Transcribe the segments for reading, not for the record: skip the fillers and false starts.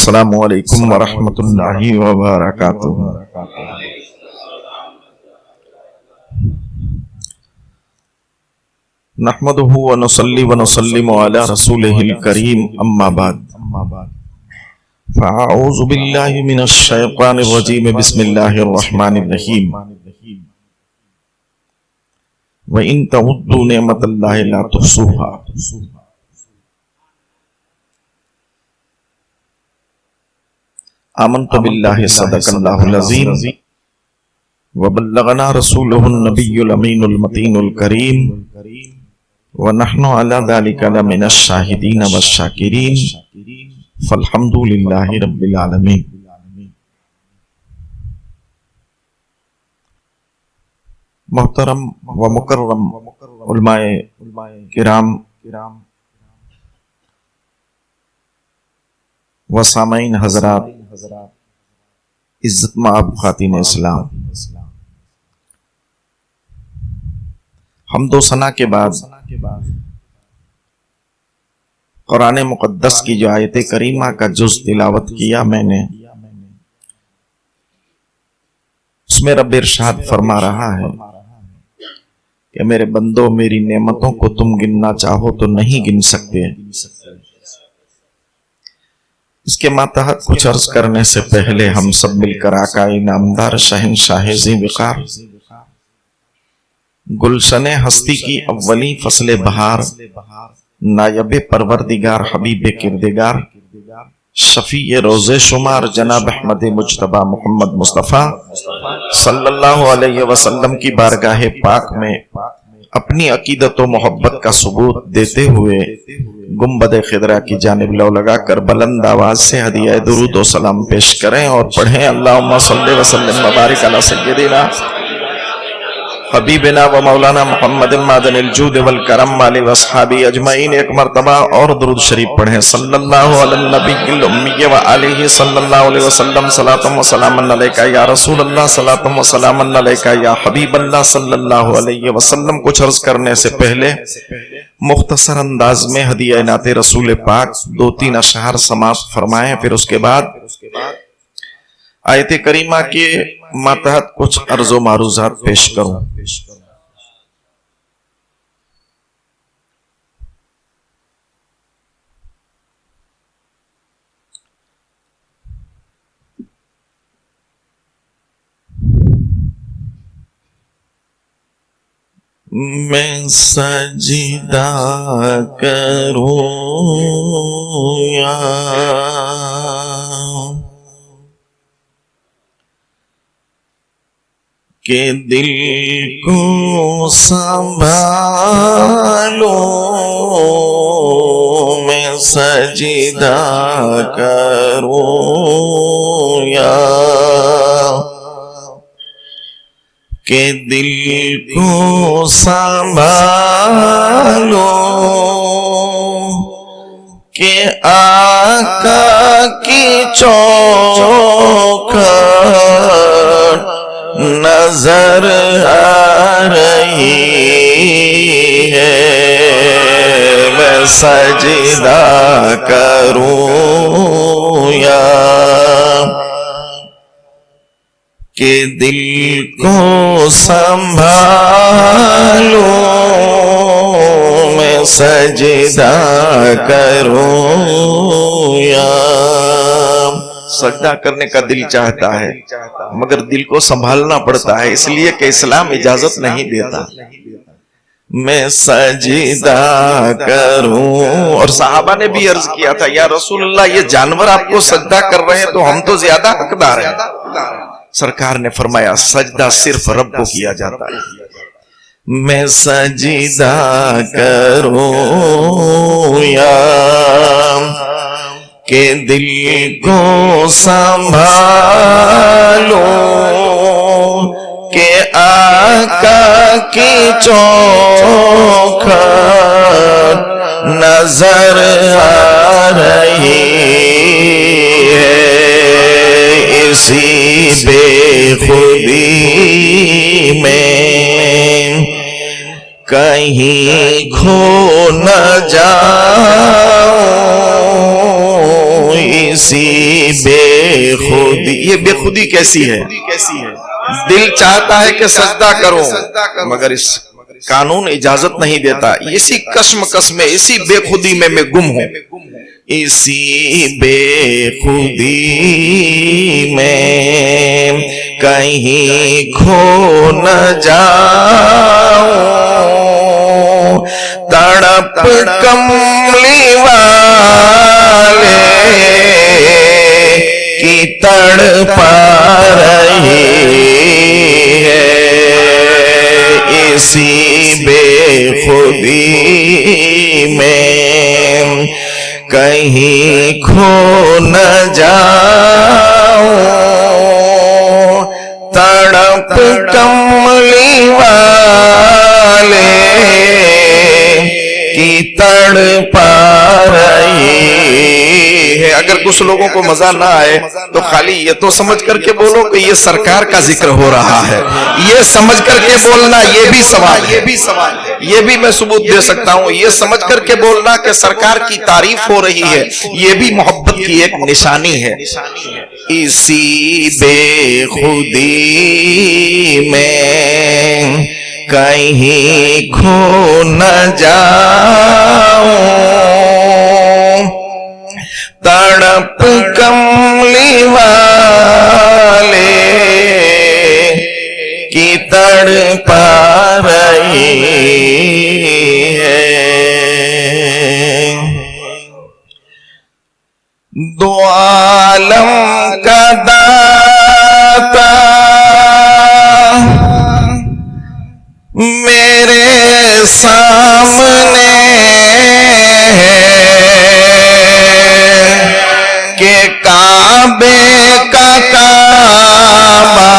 السلام علیکم ورحمۃ اللہ وبرکاتہ۔ نحمده ونصلي ونسلم على رسوله الكريم اما بعد فاعوذ باللہ من الشیطان الرجیم بسم اللہ الرحمن الرحیم وَإِن تَعُدُّوا نِعْمَةَ اللَّهِ لَا تُحْصُوهَا۔ آمنت باللہ صدق اللہ العظیم وبلغنا رسولہ النبی الامین المتین الکریم ونحن علی ذلک لمن الشاہدین والشاکرین فالحمد للہ رب العالمین۔ محترم و مکرم علماء کرام و سامعین حضرات، عزت مآب خواتین اسلام، حمد و ثنا کے بعد قرآن مقدس کی جو آیت کریمہ کا جز تلاوت کیا میں نے، اس میں رب ارشاد فرما رہا ہے کہ میرے بندو، میری نعمتوں کو تم گننا چاہو تو نہیں گن سکتے۔ اس کے ماتحت کچھ عرض کرنے سے پہلے ہم سب مل کر آقا انعامدار شہنشاہ ذی وقار گلشن ہستی کی اولی فصل بہار، نائب پروردگار حبیب کردگار شفیع روز شمار جناب احمد مجتبی محمد مصطفیٰ صلی اللہ علیہ وسلم کی بارگاہ پاک میں اپنی عقیدت و محبت کا ثبوت دیتے ہوئے گنبد خضرا کی جانب لو لگا کر بلند آواز سے ہدیہ درود و سلام پیش کریں اور پڑھیں اللہم صلی وسلم وبارک علی سیدنا حبیبنا و مولانا محمد معدن الجود والکرم علی واصحابہ اجمعین۔ ایک مرتبہ اور درود شریف پڑھیں، صلی اللہ علی النبی الامی و آلہ صلی اللہ علیہ وسلم، صلاۃ و سلام علیکہ یا رسول اللہ، صلاۃ و سلام علیکہ یا حبیب اللہ صلی اللہ علیہ وسلم۔ کچھ عرض کرنے سے پہلے مختصر انداز میں ہدیہ نعت رسول پاک 2-3 اشعار سماعت فرمائیں، پھر اس کے بعد آیت کریمہ کے ماتحت کچھ عرض و معروضات پیش کروں۔ میں سجدہ کروں یا کہ دل کو سنبھالوں، میں سجدہ کروں یا کہ دل کو سنبھالوں، کہ آقا کی چوکھٹ نظر آ رہی ہے، میں سجدہ کروں یا کہ دل کو سنبھالوں، میں سجدہ کروں یا۔ سجدہ کرنے کا دل چاہتا ہے مگر دل کو سنبھالنا پڑتا ہے، اس لیے کہ اسلام اجازت نہیں دیتا۔ میں سجدہ کروں، اور صحابہ نے بھی عرض کیا تھا یا رسول اللہ یہ جانور آپ کو سجدہ کر رہے ہیں تو ہم تو زیادہ حقدار ہیں۔ سرکار نے فرمایا سجدہ صرف رب کو کیا جاتا ہے۔ میں سجدہ کروں یا کہ دل کو سنبھالوں، کہ آقا کی چوکھٹ نظر آ رہی ہے، اسی بے خودی میں کہیں کھو نہ جاؤں، اسی خودی. یہ بے خودی کیسی ہے؟ دل چاہتا ہے کہ سجدہ کروں مگر اس قانون اجازت نہیں دیتا. اسی کشمکش میں اسی بے خودی میں گم ہوں. اسی بے خودی میں کہیں کھو نہ جاؤں. تڑپ کملی والے کی تڑپا رہی ہے. اسی بے خودی میں کہیں کھو نہ جاؤں. تڑپ کملی والے کی تڑپا رہی ہے. اگر کچھ لوگوں کو مزہ نہ آئے تو خالی یہ تو سمجھ کر کے بولو کہ یہ سرکار کا ذکر ہو رہا ہے. یہ سمجھ کر کے بولنا یہ بھی سوال ہے. یہ بھی میں ثبوت دے سکتا ہوں. یہ سمجھ کر کے بولنا کہ سرکار کی تعریف ہو رہی ہے یہ بھی محبت کی ایک نشانی ہے. اسی بے خودی میں کہیں کھو نہ جاؤں. تڑپ کملی والے کی تڑپا رہی ہے. دو عالم کا داتا میرے سامنے کہ کعبے کا کعبہ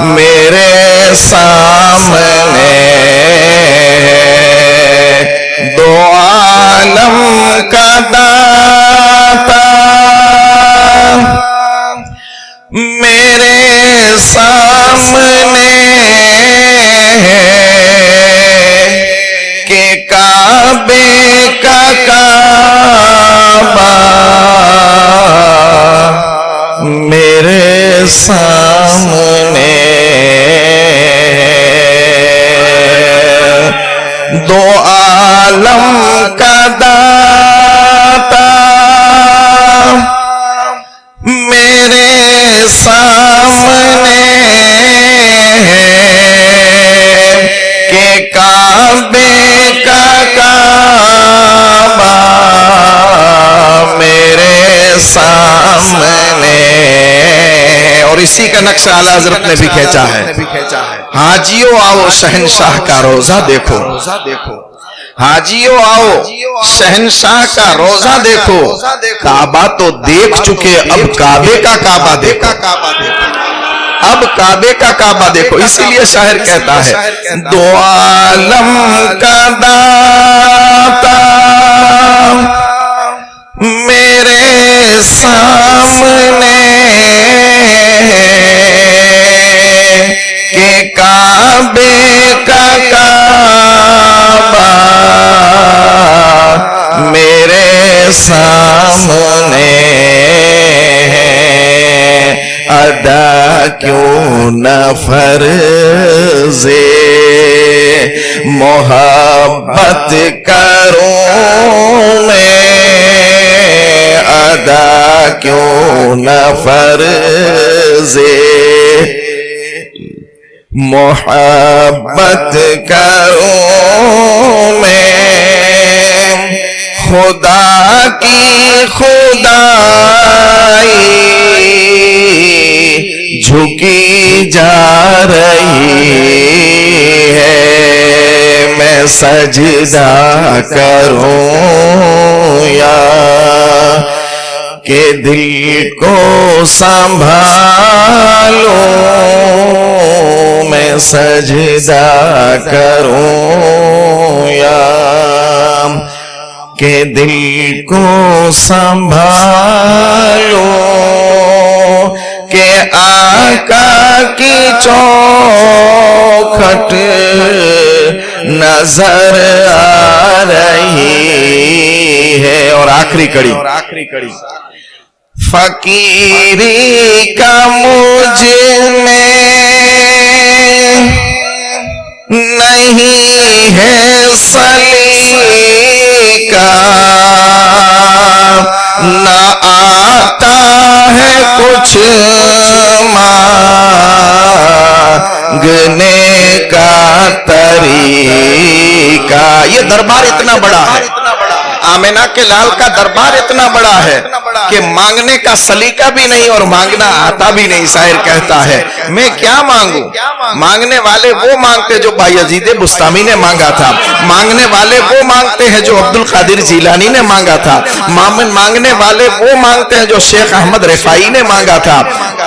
میرے سامنے. دو عالم کا داتا میرے سامنے کہ کعبے کا کعبہ میرے سامنے. دو عالم کا داتا میرے سامنے کہ کعبے کا کعبہ میرے سامنے. اور اسی کا نقشہ اعلیٰ حضرت نے بھی کھینچا ہے. حاجیوں آؤ شہنشاہ کا روزہ دیکھو. حاجیوں آؤ شہنشاہ کا روزہ دیکھو. کعبہ تو دیکھ چکے اب کعبے کا کعبہ دیکھو. اب کعبے کا کعبہ دیکھو. اسی لیے شاعر کہتا ہے دو عالم کا داتا میرے سامنے کہ کعبے کا کعبہ میرے سامنے. ادا کیوں نہ فرض محبت کروں میں. ادا کیوں نہ فرض محبت کروں میں. خدا کی خدائی جھکی جا رہی ہے. میں سجدہ کروں یا کہ دل کو سنبھالوں. میں سجدہ کروں یا کہ دل کو سنبھالوں. کہ آقا کی چوکھٹ نظر آ رہی ہے. اور آخری کڑی فقیری کا مجھ میں نہیں ہے سلیقہ، نہ آتا ہے کچھ مانگنے کا طریقہ۔ یہ دربار اتنا بڑا ہے، آمینہ کے لال کا دربار اتنا بڑا ہے کہ مانگنے کا سلیقہ بھی نہیں اور مانگنا آتا بھی نہیں۔ شاعر کہتا ہے میں کیا مانگوں، مانگنے والے وہ مانگتے جو بایزید بستامی نے مانگا تھا، مانگنے والے وہ مانگتے ہیں جو عبد القادر جیلانی نے مانگا تھا، مانگنے والے وہ مانگتے ہیں جو شیخ احمد رفاعی نے مانگا تھا۔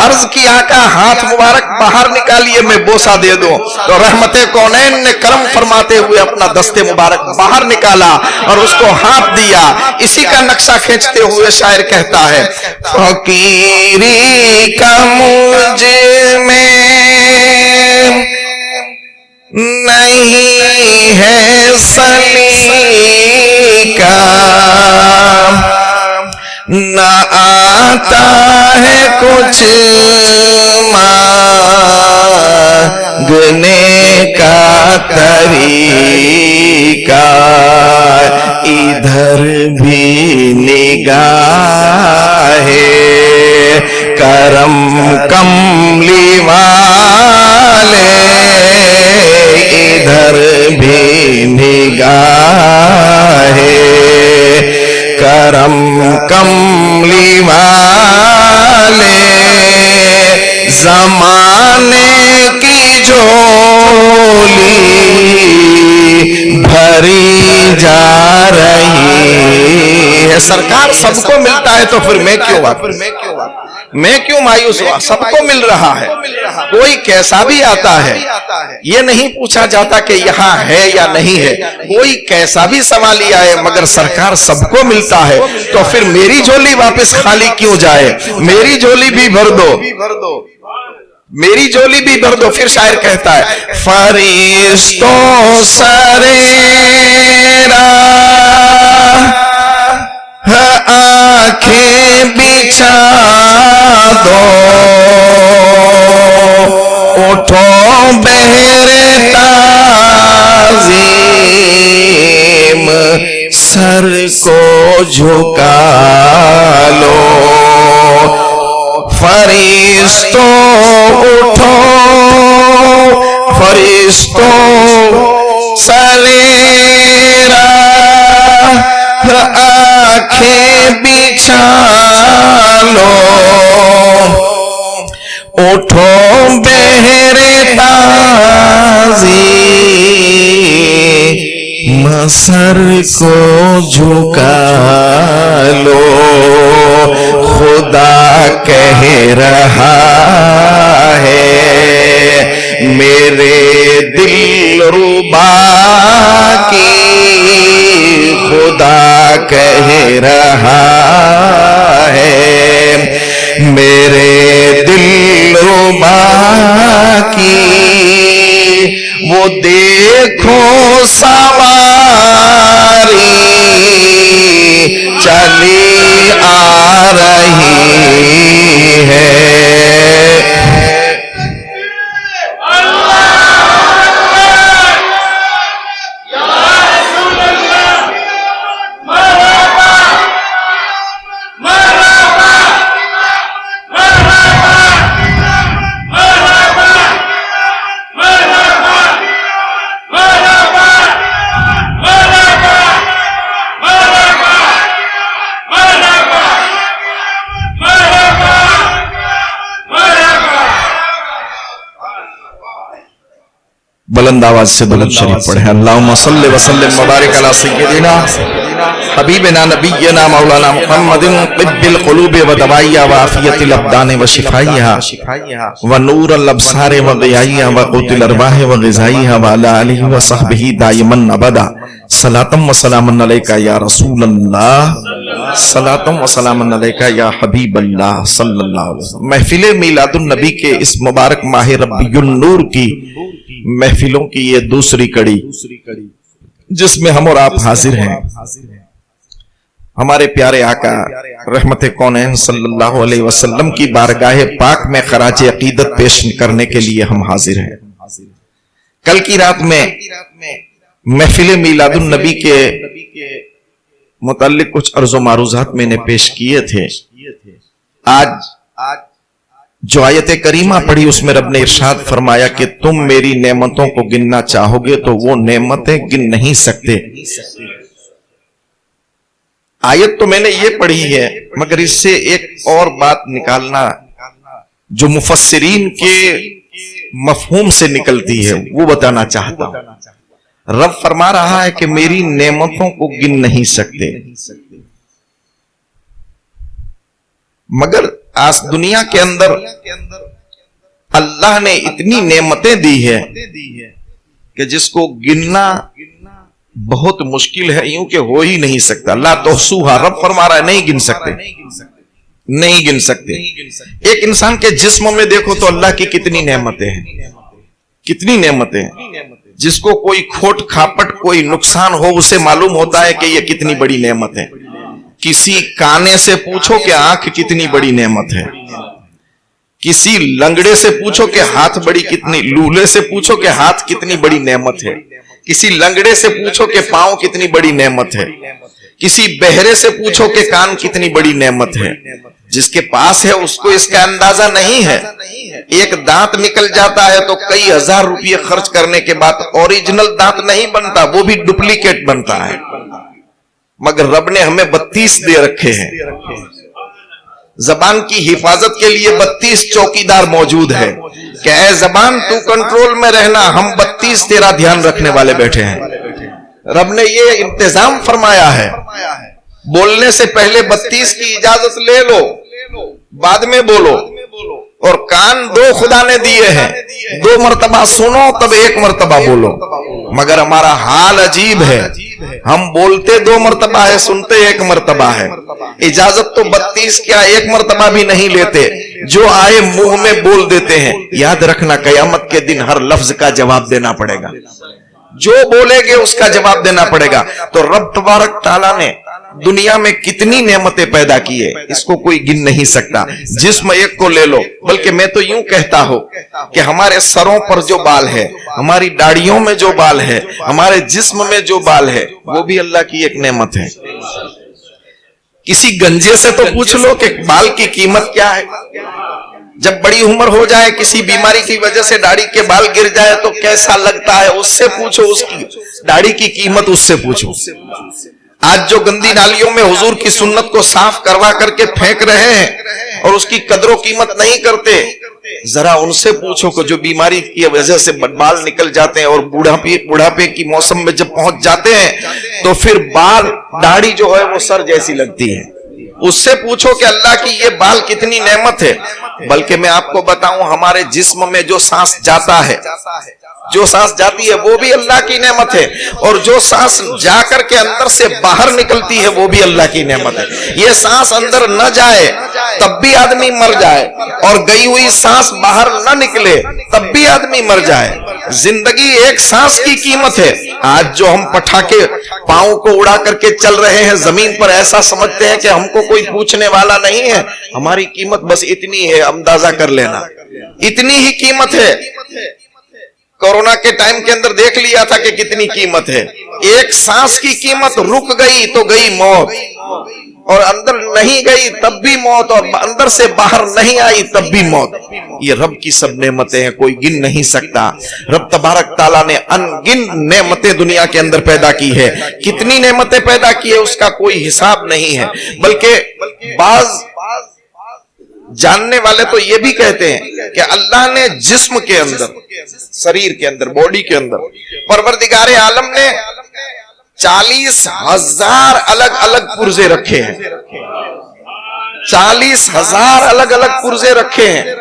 عرض کی آقا ہاتھ مبارک باہر نکالیے میں بوسہ دے دوں، تو رحمت کونین نے کرم فرماتے ہوئے اپنا دست مبارک باہر نکالا اور اس کو ہاتھ دیا۔ اسی کا نقشہ کھینچتے ہوئے شاعر کہتا ہے فقیری کا مجھ میں نہیں ہے سلیقہ، نہ آتا ہے کچھ مانگنے کا طریقہ، ادھر بھی نگاہ کرم کملی والے، ادھر بھی نگاہ کرم کملی والے، زمانے کی جھولی بھری جا رہی ہے۔ سرکار سب کو ملتا ہے تو پھر میں کیوں میں کیوں مایوس ہوا؟ سب کو مل رہا ہے، کوئی کیسا بھی آتا ہے، یہ نہیں پوچھا جاتا کہ یہاں ہے یا نہیں ہے، کوئی کیسا بھی سوالی آئے مگر سرکار سب کو ملتا ہے، تو پھر میری جھولی واپس خالی کیوں جائے؟ میری جھولی بھی بھر دو، میری جھولی بھی بھر دو۔ پھر شاعر کہتا ہے فرشتوں سرے راہ آنکھیں بچھا دو، اٹھو بہر تعظیم سر کو جھکا لو، فرشتوں اٹھو، فرشتوں سرے راہ آنکھیں بچھا لو، اٹھو بہر تعظیم سر کو جھکا لو، خدا کہہ رہا ہے میرے دل ربا کی، خدا کہہ رہا ہے میرے دل ربا کی، وہ دیکھو سواری چلی آ رہی ہے۔ بلند آواز سے بلند شریف پڑھیں اللہم صلی وسلم مبارک علی سیدنا حبیبنا نبینا مولانا محمد طب القلوب و دوائیہ و عافیت الابدان و شفائیہ و نور الابصار و غیائیہ و قوت الارواح و غذائیہ و علی آلہ و صحبہ دائما ابدا صلاة و سلام علیکہ یا رسول اللہ، صلاة و سلام علیکہ یا حبیب اللہ صلی اللہ علیہ وسلم۔ محفل میلاد النبی کے اس مبارک ماہ ربیع النور کی محفلوں کی یہ دوسری کڑی جس میں ہم اور آپ حاضر ہیں، ہمارے پیارے آقا رحمت کونین صلی اللہ علیہ وسلم کی بارگاہ پاک میں خراج عقیدت پیش کرنے کے لیے ہم حاضر ہیں۔ کل کی رات میں محفل میلاد النبی کے متعلق کچھ عرض و معروضات میں نے پیش کیے تھے۔ آج جو آیت کریمہ پڑھی اس میں رب نے ارشاد فرمایا کہ تم میری نعمتوں کو گننا چاہو گے تو وہ نعمتیں گن نہیں سکتے۔ آیت تو میں نے یہ پڑھی ہے، مگر اس سے ایک اور بات نکالنا جو مفسرین کے مفہوم سے نکلتی ہے وہ بتانا چاہتا ہوں۔ رب فرما رہا ہے کہ میری نعمتوں کو گن نہیں سکتے، مگر آج دنیا کے اندر اللہ نے اتنی نعمتیں دی ہے کہ جس کو گننا بہت مشکل ہے، یوں کہ ہو ہی نہیں سکتا۔ لا تحصوها، رب فرما رہا ہے نہیں گن سکتے، نہیں گن سکتے۔ ایک انسان کے جسم میں دیکھو تو اللہ کی کتنی نعمتیں ہیں، کتنی نعمتیں ہیں۔ جس کو کوئی کھوٹ کھاپٹ کوئی نقصان ہو اسے معلوم ہوتا ہے کہ یہ کتنی بڑی نعمت ہے۔ کسی کانے سے پوچھو کہ آنکھ کتنی بڑی نعمت ہے، کسی لنگڑے سے پوچھو کہ ہاتھ بڑی کتنی، لولے سے پوچھو کہ ہاتھ کتنی بڑی نعمت ہے، کسی لنگڑے سے پوچھو کہ پاؤں کتنی بڑی نعمت ہے، کسی بہرے سے پوچھو کہ کان کتنی بڑی نعمت ہے۔ جس کے پاس ہے اس کو اس کا اندازہ نہیں ہے۔ ایک دانت نکل جاتا ہے تو کئی ہزار روپے خرچ کرنے کے بعد اوریجنل دانت نہیں بنتا، وہ بھی ڈپلیکیٹ بنتا ہے۔ مگر رب نے ہمیں 32 دے رکھے ہیں، زبان کی حفاظت کے لیے 32 چوکیدار موجود ہے کہ اے زبان تو کنٹرول میں رہنا، ہم 32 تیرا دھیان رکھنے والے بیٹھے ہیں۔ رب نے یہ انتظام فرمایا ہے، بولنے سے پہلے 32 کی اجازت لے لو، بعد میں بولو۔ اور کان 2 خدا نے دیے ہیں، 2 مرتبہ سنو تب 1 مرتبہ بولو۔ مگر ہمارا حال عجیب ہے، ہم بولتے 2 مرتبہ ہے، سنتے 1 مرتبہ ہے۔ اجازت تو 32 کیا 1 مرتبہ بھی نہیں لیتے، جو آئے منہ میں بول دیتے ہیں۔ یاد رکھنا قیامت کے دن ہر لفظ کا جواب دینا پڑے گا، جو بولے گے اس کا جواب دینا پڑے گا۔ تو رب تبارک تعالیٰ نے دنیا میں کتنی نعمتیں پیدا کی ہے، اس کو کوئی گن نہیں سکتا۔ جسم ایک کو لے لو، بلکہ میں تو یوں کہتا ہوں کہ ہمارے سروں پر جو بال ہے، ہماری داڑھیوں میں جو بال ہے، ہمارے جسم میں جو بال ہے، وہ بھی اللہ کی ایک نعمت ہے۔ کسی گنجے سے تو پوچھ لو کہ بال کی قیمت کیا ہے۔ جب بڑی عمر ہو جائے، کسی بیماری کی وجہ سے داڑھی کے بال گر جائے تو کیسا لگتا ہے، اس سے پوچھو، اس کی داڑھی کی قیمت اس سے پوچھو۔ آج جو گندی نالیوں میں حضور کی سنت کو صاف کروا کر کے پھینک رہے ہیں اور اس کی قدر و قیمت نہیں کرتے، ذرا ان سے پوچھو کہ جو بیماری کی وجہ سے بال نکل جاتے ہیں اور بوڑھاپے کی موسم میں جب پہنچ جاتے ہیں تو پھر بال داڑھی جو ہے وہ سر جیسی لگتی ہے۔ اس سے پوچھو کہ اللہ کی یہ بال کتنی نعمت ہے۔ بلکہ میں آپ کو بتاؤں، ہمارے جسم میں جو سانس جاتا ہے، جو سانس جاتی ہے وہ بھی اللہ کی نعمت ہے، اور جو سانس جا کر کے اندر سے باہر نکلتی ہے وہ بھی اللہ کی نعمت ہے۔ یہ سانس اندر نہ جائے تب بھی آدمی مر جائے، اور گئی ہوئی سانس باہر نہ نکلے تب بھی آدمی مر جائے۔ زندگی ایک سانس کی قیمت ہے۔ آج جو ہم پٹاخے پاؤں کو اڑا کر کے چل رہے ہیں زمین پر، ایسا سمجھتے ہیں کہ ہم کو کوئی پوچھنے والا نہیں ہے۔ ہماری قیمت بس اتنی ہے، اندازہ کر لینا، اتنی ہی قیمت ہے۔ کورونا کے ٹائم کے اندر دیکھ لیا تھا کہ کتنی قیمت ہے۔ ایک سانس کی قیمت، رک گئی تو گئی موت، اور اندر نہیں گئی تب بھی موت، اور اندر سے باہر نہیں آئی تب بھی موت۔ یہ رب کی سب نعمتیں ہیں، کوئی گن نہیں سکتا۔ رب تبارک تعالیٰ نے ان گن نعمتیں دنیا کے اندر پیدا کی ہے۔ کتنی نعمتیں پیدا کی ہے اس کا کوئی حساب نہیں ہے۔ بلکہ بعض جاننے والے تو یہ بھی کہتے ہیں کہ اللہ نے جسم کے اندر، شریر کے اندر، باڈی کے اندر، پروردگار عالم نے 40,000 الگ الگ پرزے رکھے ہیں۔ 40,000 الگ الگ پرزے رکھے ہیں۔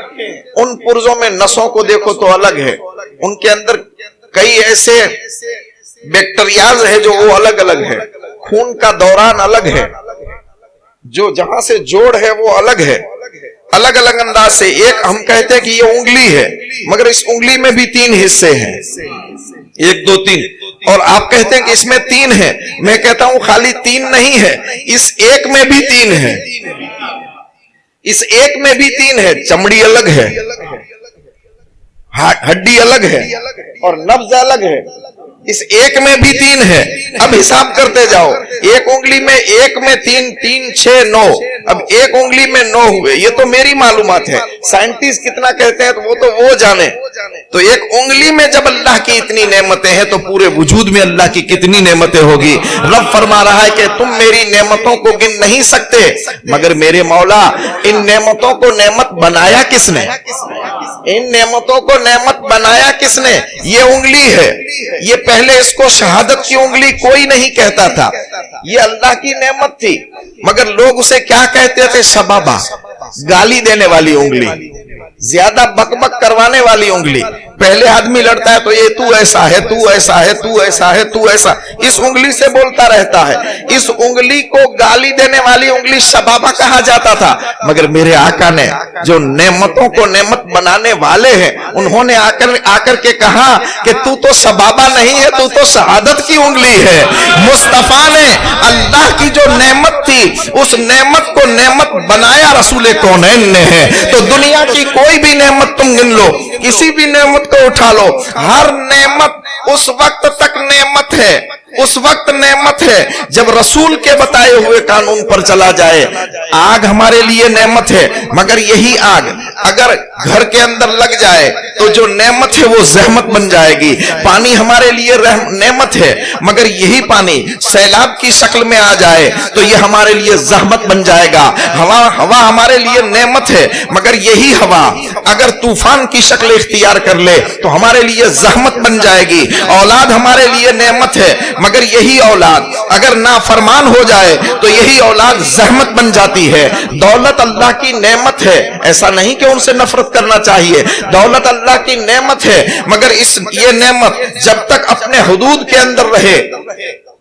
ان پرزوں میں نسوں کو دیکھو تو الگ ہے، ان کے اندر کئی ایسے بیکٹیریاز ہے جو وہ الگ الگ ہے، خون کا دوران الگ ہے، جو جہاں سے جوڑ ہے وہ الگ ہے، الگ الگ انداز سے۔ ایک ہم کہتے ہیں کہ یہ انگلی ہے، مگر اس انگلی میں بھی 3 حصے ہیں۔ ایک دو تین، اور آپ کہتے ہیں کہ اس میں تین ہے، میں کہتا ہوں خالی تین نہیں ہے، اس ایک میں بھی تین ہے، اس ایک میں بھی تین ہے، چمڑی الگ ہے، ہڈی الگ ہے اور نبض الگ ہے، اس ایک میں بھی تین ہے۔ اب حساب کرتے جاؤ، ایک انگلی میں ایک میں تین، تین چھ نو، اب ایک انگلی میں 9 ہوئے، یہ تو میری معلومات ہے، سائنٹسٹ کتنا کہتے ہیں تو وہ جانے۔ تو ایک انگلی میں جب اللہ کی اتنی نعمتیں ہیں تو پورے وجود میں اللہ کی کتنی نعمتیں ہوگی۔ رب فرما رہا ہے کہ تم میری نعمتوں کو گن نہیں سکتے، مگر میرے مولا ان نعمتوں کو نعمت بنایا کس نے؟ ان نعمتوں کو نعمت بنایا کس نے؟ یہ انگلی ہے، یہ پہلے اس کو شہادت کی انگلی کوئی نہیں کہتا تھا، یہ اللہ کی نعمت تھی، مگر لوگ اسے کیا کہتے تھے؟ سبابہ، گالی دینے والی انگلی، زیادہ بک بک کروانے والی انگلی۔ پہلے آدمی لڑتا ہے تو یہ تو ایسا ہے، تو ایسا ہے، تو ایسا ہے، تو ایسا، اس انگلی سے بولتا رہتا ہے۔ اس انگلی کو گالی دینے والی انگلی شبابہ کہا جاتا تھا، مگر میرے آقا نے جو نعمتوں کو نعمت بنانے والے ہیں، انہوں نے آ کر کے کہا کہ تو تو سبابہ نہیں ہے، تو تو شہادت کی انگلی ہے۔ مصطفیٰ نے اللہ کی جو نعمت تھی اس نعمت کو نعمت بنایا رسول کونین نے ہے۔ تو دنیا کی کوئی بھی نعمت تم گن لو، کسی بھی نعمت کو اٹھا لو، ہر نعمت اس وقت تک نعمت ہے، اس وقت نعمت ہے جب رسول کے بتائے ہوئے قانون پر چلا جائے۔ آگ ہمارے لیے نعمت ہے، مگر یہی آگ اگر گھر کے اندر لگ جائے تو جو نعمت ہے وہ زحمت بن جائے گی۔ پانی ہمارے لیے نعمت ہے، مگر یہی پانی سیلاب کی شکل میں آ جائے تو یہ ہمارے لیے زحمت بن جائے گا۔ ہوا ہمارے لیے نعمت ہے، مگر یہی ہوا اگر طوفان کی شکل اختیار کر لے تو ہمارے لیے زحمت بن جائے گی۔ اولاد ہمارے لیے نعمت ہے، مگر یہی اولاد اگر نافرمان ہو جائے تو یہی اولاد زحمت بن جاتی ہے۔ دولت اللہ کی نعمت ہے، ایسا نہیں کہ ان سے نفرت کرنا چاہیے، دولت اللہ کی نعمت ہے، مگر یہ نعمت جب تک اپنے حدود کے اندر رہے،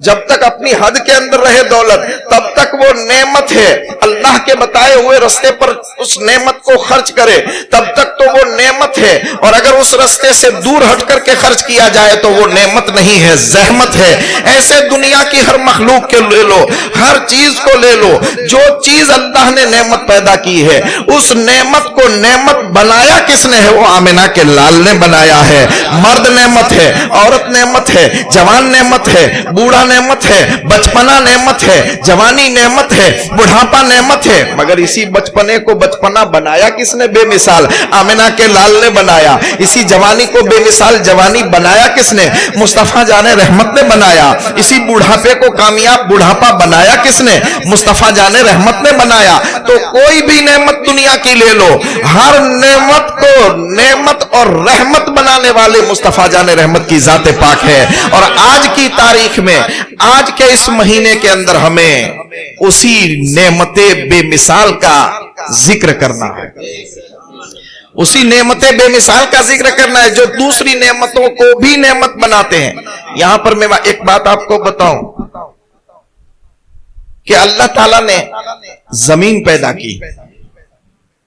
جب تک اپنی حد کے اندر رہے دولت، تب تک وہ نعمت ہے۔ اللہ کے بتائے ہوئے رستے پر اس نعمت کو خرچ کرے تب تک تو وہ نعمت ہے، اور اگر اس رستے سے دور ہٹ کر کے خرچ کیا جائے تو وہ نعمت نہیں ہے، زحمت ہے۔ ایسے دنیا کی ہر مخلوق کے لے لو، ہر چیز کو لے لو، جو چیز اللہ نے نعمت پیدا کی ہے اس نعمت کو نعمت بنایا کس نے ہے؟ وہ آمنہ کے لال نے بنایا ہے۔ مرد نعمت ہے، عورت نعمت ہے، جوان نعمت ہے، بوڑھا نعمت ہے، بچپنا نعمت ہے، جوانی نعمت ہے، بڑھاپا نعمت ہے، مگر اسی بچپنے کو بچپنا بنایا کس نے؟ بے مثال آمنہ کے لال نے بنایا۔ اسی جوانی کو بے مثال جوانی بنایا کس نے؟ مصطفیٰ جان رحمت نے بنایا۔ اسی بڑھاپے کو کامیاب بڑھاپا بنایا کس نے؟ مصطفیٰ جان رحمت نے بنایا۔ تو کوئی بھی نعمت دنیا کی لے لو، ہر نعمت کو نعمت اور رحمت بنانے والے مصطفیٰ جان رحمت کی ذات پاک ہے۔ اور آج کی تاریخ میں، آج کے اس مہینے کے اندر ہمیں اسی نعمت بے مثال کا ذکر کرنا ہے، اسی نعمت بے مثال کا ذکر کرنا ہے جو دوسری نعمتوں کو بھی نعمت بناتے ہیں۔ یہاں پر میں ایک بات آپ کو بتاؤں کہ اللہ تعالیٰ نے زمین پیدا کی،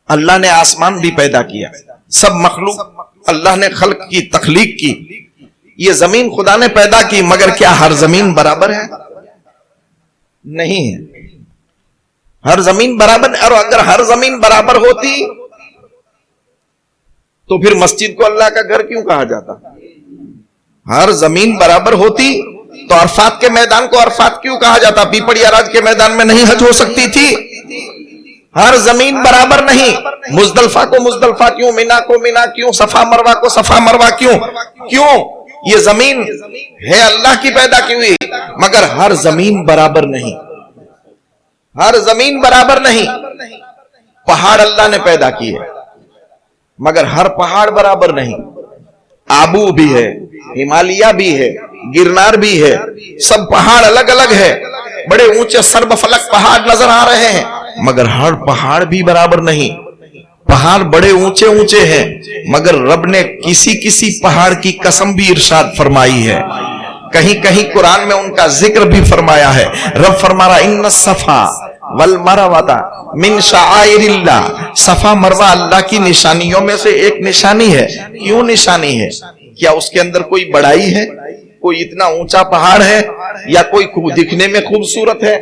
اللہ نے آسمان بھی پیدا کیا، سب مخلوق اللہ نے خلق کی، تخلیق کی۔ یہ زمین خدا نے پیدا کی، مگر کیا ہر زمین برابر ہے؟ نہیں ہے، ہر زمین برابر۔ اور اگر ہر زمین برابر ہوتی تو پھر مسجد کو اللہ کا گھر کیوں کہا جاتا؟ ہر زمین برابر ہوتی تو عرفات کے میدان کو عرفات کیوں کہا جاتا؟ پیپڑیا راج کے میدان میں نہیں حج ہو سکتی تھی؟ ہر زمین برابر نہیں۔ مزدلفہ کو مزدلفہ کیوں، مینا کو مینا کیوں، صفا مروہ کو صفا مروہ کیوں؟ یہ زمین ہے اللہ کی پیدا کی ہوئی، مگر ہر زمین برابر نہیں، ہر زمین برابر نہیں۔ پہاڑ اللہ نے پیدا کیے، مگر ہر پہاڑ برابر نہیں۔ آبو بھی ہے، ہمالیہ بھی ہے، گرنار بھی ہے، سب پہاڑ الگ الگ ہے۔ بڑے اونچے سرب فلک پہاڑ نظر آ رہے ہیں، مگر ہر پہاڑ بھی برابر نہیں۔ پہاڑ بڑے اونچے اونچے ہیں، مگر رب نے کسی کسی پہاڑ کی قسم بھی ارشاد فرمائی ہے۔ کہیں کہیں قرآن میں ان کا ذکر بھی فرمایا ہے۔ رب فرما رہا ان الصفا والمروہ من شعائر اللہ، صفا مروہ اللہ کی نشانیوں میں سے ایک نشانی ہے۔ کیوں نشانی ہے؟ کیا اس کے اندر کوئی بڑائی ہے؟ کوئی اتنا اونچا پہاڑ ہے؟ یا کوئی دکھنے میں خوبصورت ہے؟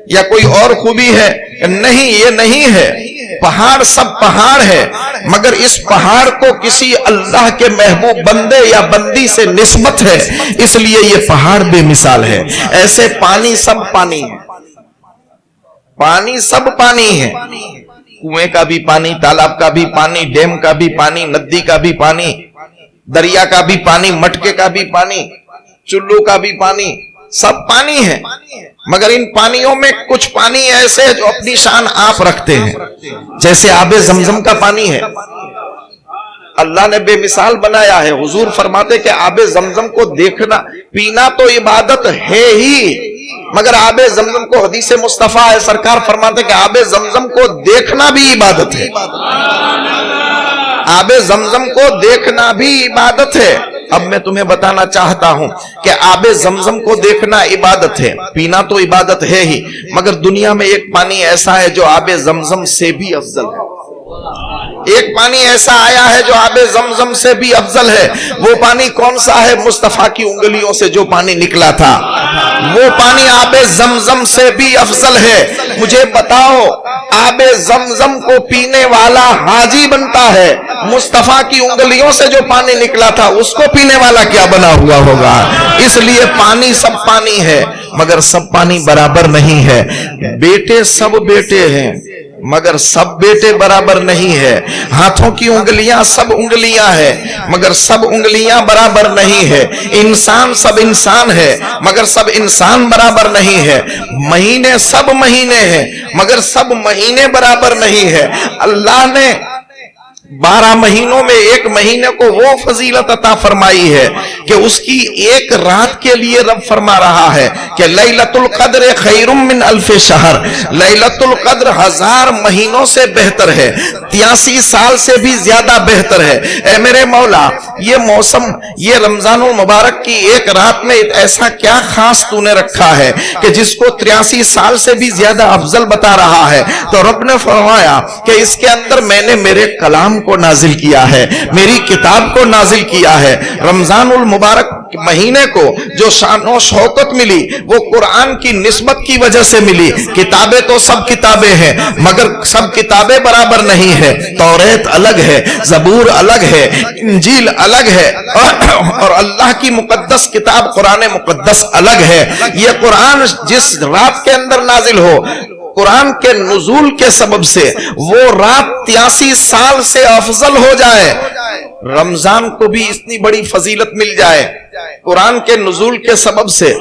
یا کوئی اور خوبی ہے؟ نہیں، یہ نہیں ہے۔ پہاڑ سب پہاڑ ہے، مگر اس پہاڑ کو کسی اللہ کے محبوب بندے یا بندی سے نسبت ہے، اس لیے یہ پہاڑ بے مثال ہے۔ ایسے پانی سب پانی ہے، پانی سب پانی ہے، کنویں کا بھی پانی، تالاب کا بھی پانی، ڈیم کا بھی پانی، ندی کا بھی پانی، دریا کا بھی پانی، مٹکے کا بھی پانی، چلو کا بھی پانی، سب پانی ہے۔ مگر ان پانیوں میں کچھ پانی ایسے جو اپنی شان آپ رکھتے ہیں، جیسے آب زمزم کا پانی ہے، اللہ نے بے مثال بنایا ہے۔ حضور فرماتے کہ آب زمزم کو دیکھنا پینا تو عبادت ہے ہی، مگر آب زمزم کو حدیث مصطفیٰ ہے، سرکار فرماتے کہ آب زمزم کو دیکھنا بھی عبادت ہے، آب زمزم کو دیکھنا بھی عبادت ہے۔ اب میں تمہیں بتانا چاہتا ہوں کہ آب زمزم کو دیکھنا عبادت ہے، پینا تو عبادت ہے ہی، مگر دنیا میں ایک پانی ایسا ہے جو آب زمزم سے بھی افضل ہے۔ ایک پانی ایسا آیا ہے جو آب زمزم سے بھی افضل ہے۔ وہ پانی کون سا ہے؟ مصطفیٰ کی انگلیوں سے جو پانی نکلا تھا، وہ پانی آب زمزم سے بھی افضل ہے۔ مجھے بتاؤ، آب زمزم کو پینے والا حاجی بنتا ہے، مصطفیٰ کی انگلیوں سے جو پانی نکلا تھا اس کو پینے والا کیا بنا ہوا ہوگا؟ اس لیے پانی سب پانی ہے، مگر سب پانی برابر نہیں ہے۔ بیٹے سب بیٹے ہیں، مگر سب بیٹے برابر نہیں ہے۔ ہاتھوں کی انگلیاں سب انگلیاں ہیں، مگر سب انگلیاں برابر نہیں ہے۔ انسان سب انسان ہے، مگر سب انسان برابر نہیں ہے۔ مہینے سب مہینے ہیں، مگر سب مہینے برابر نہیں ہے۔ اللہ نے 12 مہینوں میں ایک مہینے کو وہ فضیلت عطا فرمائی ہے کہ اس کی ایک رات کے لیے رب فرما رہا ہے کہ لیلۃ القدر خیر من الف شہر، لیلۃ القدر 1000 مہینوں سے بہتر ہے، 83 سال سے بھی زیادہ بہتر ہے۔ اے میرے مولا، یہ موسم، یہ رمضان المبارک کی ایک رات میں ایسا کیا خاص تو نے رکھا ہے کہ جس کو 83 سال سے بھی زیادہ افضل بتا رہا ہے؟ تو رب نے فرمایا کہ اس کے اندر میں نے میرے کلام کو نازل کیا ہے، میری کتاب کو نازل کیا ہے۔ رمضان المبارک مہینے کو جو شان و شوکت ملی وہ قرآن کی نسبت کی وجہ سے ملی۔ کتابیں تو سب کتابیں ہیں، مگر سب کتابیں برابر نہیں ہے۔ توریت الگ ہے، زبور الگ ہے، انجیل الگ ہے، اور اللہ کی مقدس کتاب قرآن مقدس الگ ہے۔ یہ قرآن جس رات کے اندر نازل ہو، قرآن کے نزول کے سبب سے وہ رات 83 سال سے افضل ہو جائے، رمضان کو بھی اتنی بڑی فضیلت مل جائے قرآن کے نزول کے سبب سے۔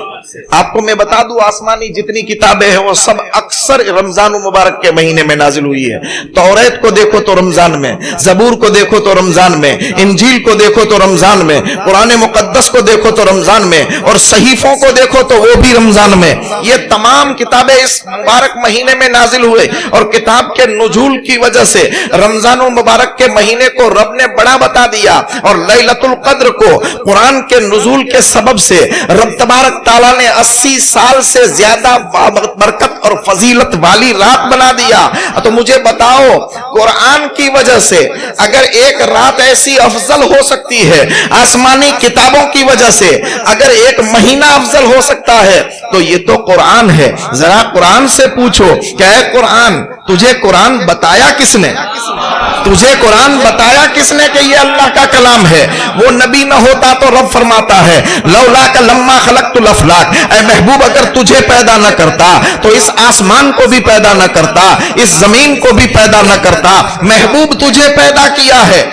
آپ کو میں بتا دوں، آسمانی جتنی کتابیں ہیں وہ سب اکثر رمضان المبارک کے مہینے میں نازل ہوئی ہے۔ توریت کو دیکھو تو رمضان میں، زبور کو دیکھو تو رمضان میں، انجیل کو دیکھو تو رمضان میں، قرآن مقدس کو دیکھو تو رمضان میں، اور صحیفوں کو دیکھو تو وہ بھی رمضان میں۔ یہ تمام کتابیں اس مبارک مہینے میں نازل ہوئے، اور کتاب کے نزول کی وجہ سے رمضان المبارک کے مہینے کو رب نے بڑا بتا دیا، اور لیلۃ القدر کو قرآن کے نزول کے سبب سے رب تبارک تعالیٰ نے 80 سال سے زیادہ برکت اور فضیلت والی رات بنا دیا۔ تو مجھے بتاؤ، قرآن کی وجہ سے اگر ایک رات ایسی افضل ہو سکتی ہے، آسمانی کتابوں کی وجہ سے اگر ایک مہینہ افضل ہو سکتا ہے، تو یہ تو قرآن ہے۔ ذرا قرآن سے پوچھو کہ اے قرآن، تجھے قرآن بتایا کس نے؟ تجھے قرآن بتایا کس نے کہ یہ اللہ کا کلام ہے؟ وہ نبی نہ ہوتا تو رب فرماتا ہے لولاک لما خلقت الافلاک، اے محبوب اگر تجھے پیدا نہ کرتا تو اس آسمان کو بھی پیدا نہ کرتا، اس زمین کو بھی پیدا نہ کرتا۔ محبوب تجھے پیدا کیا ہے،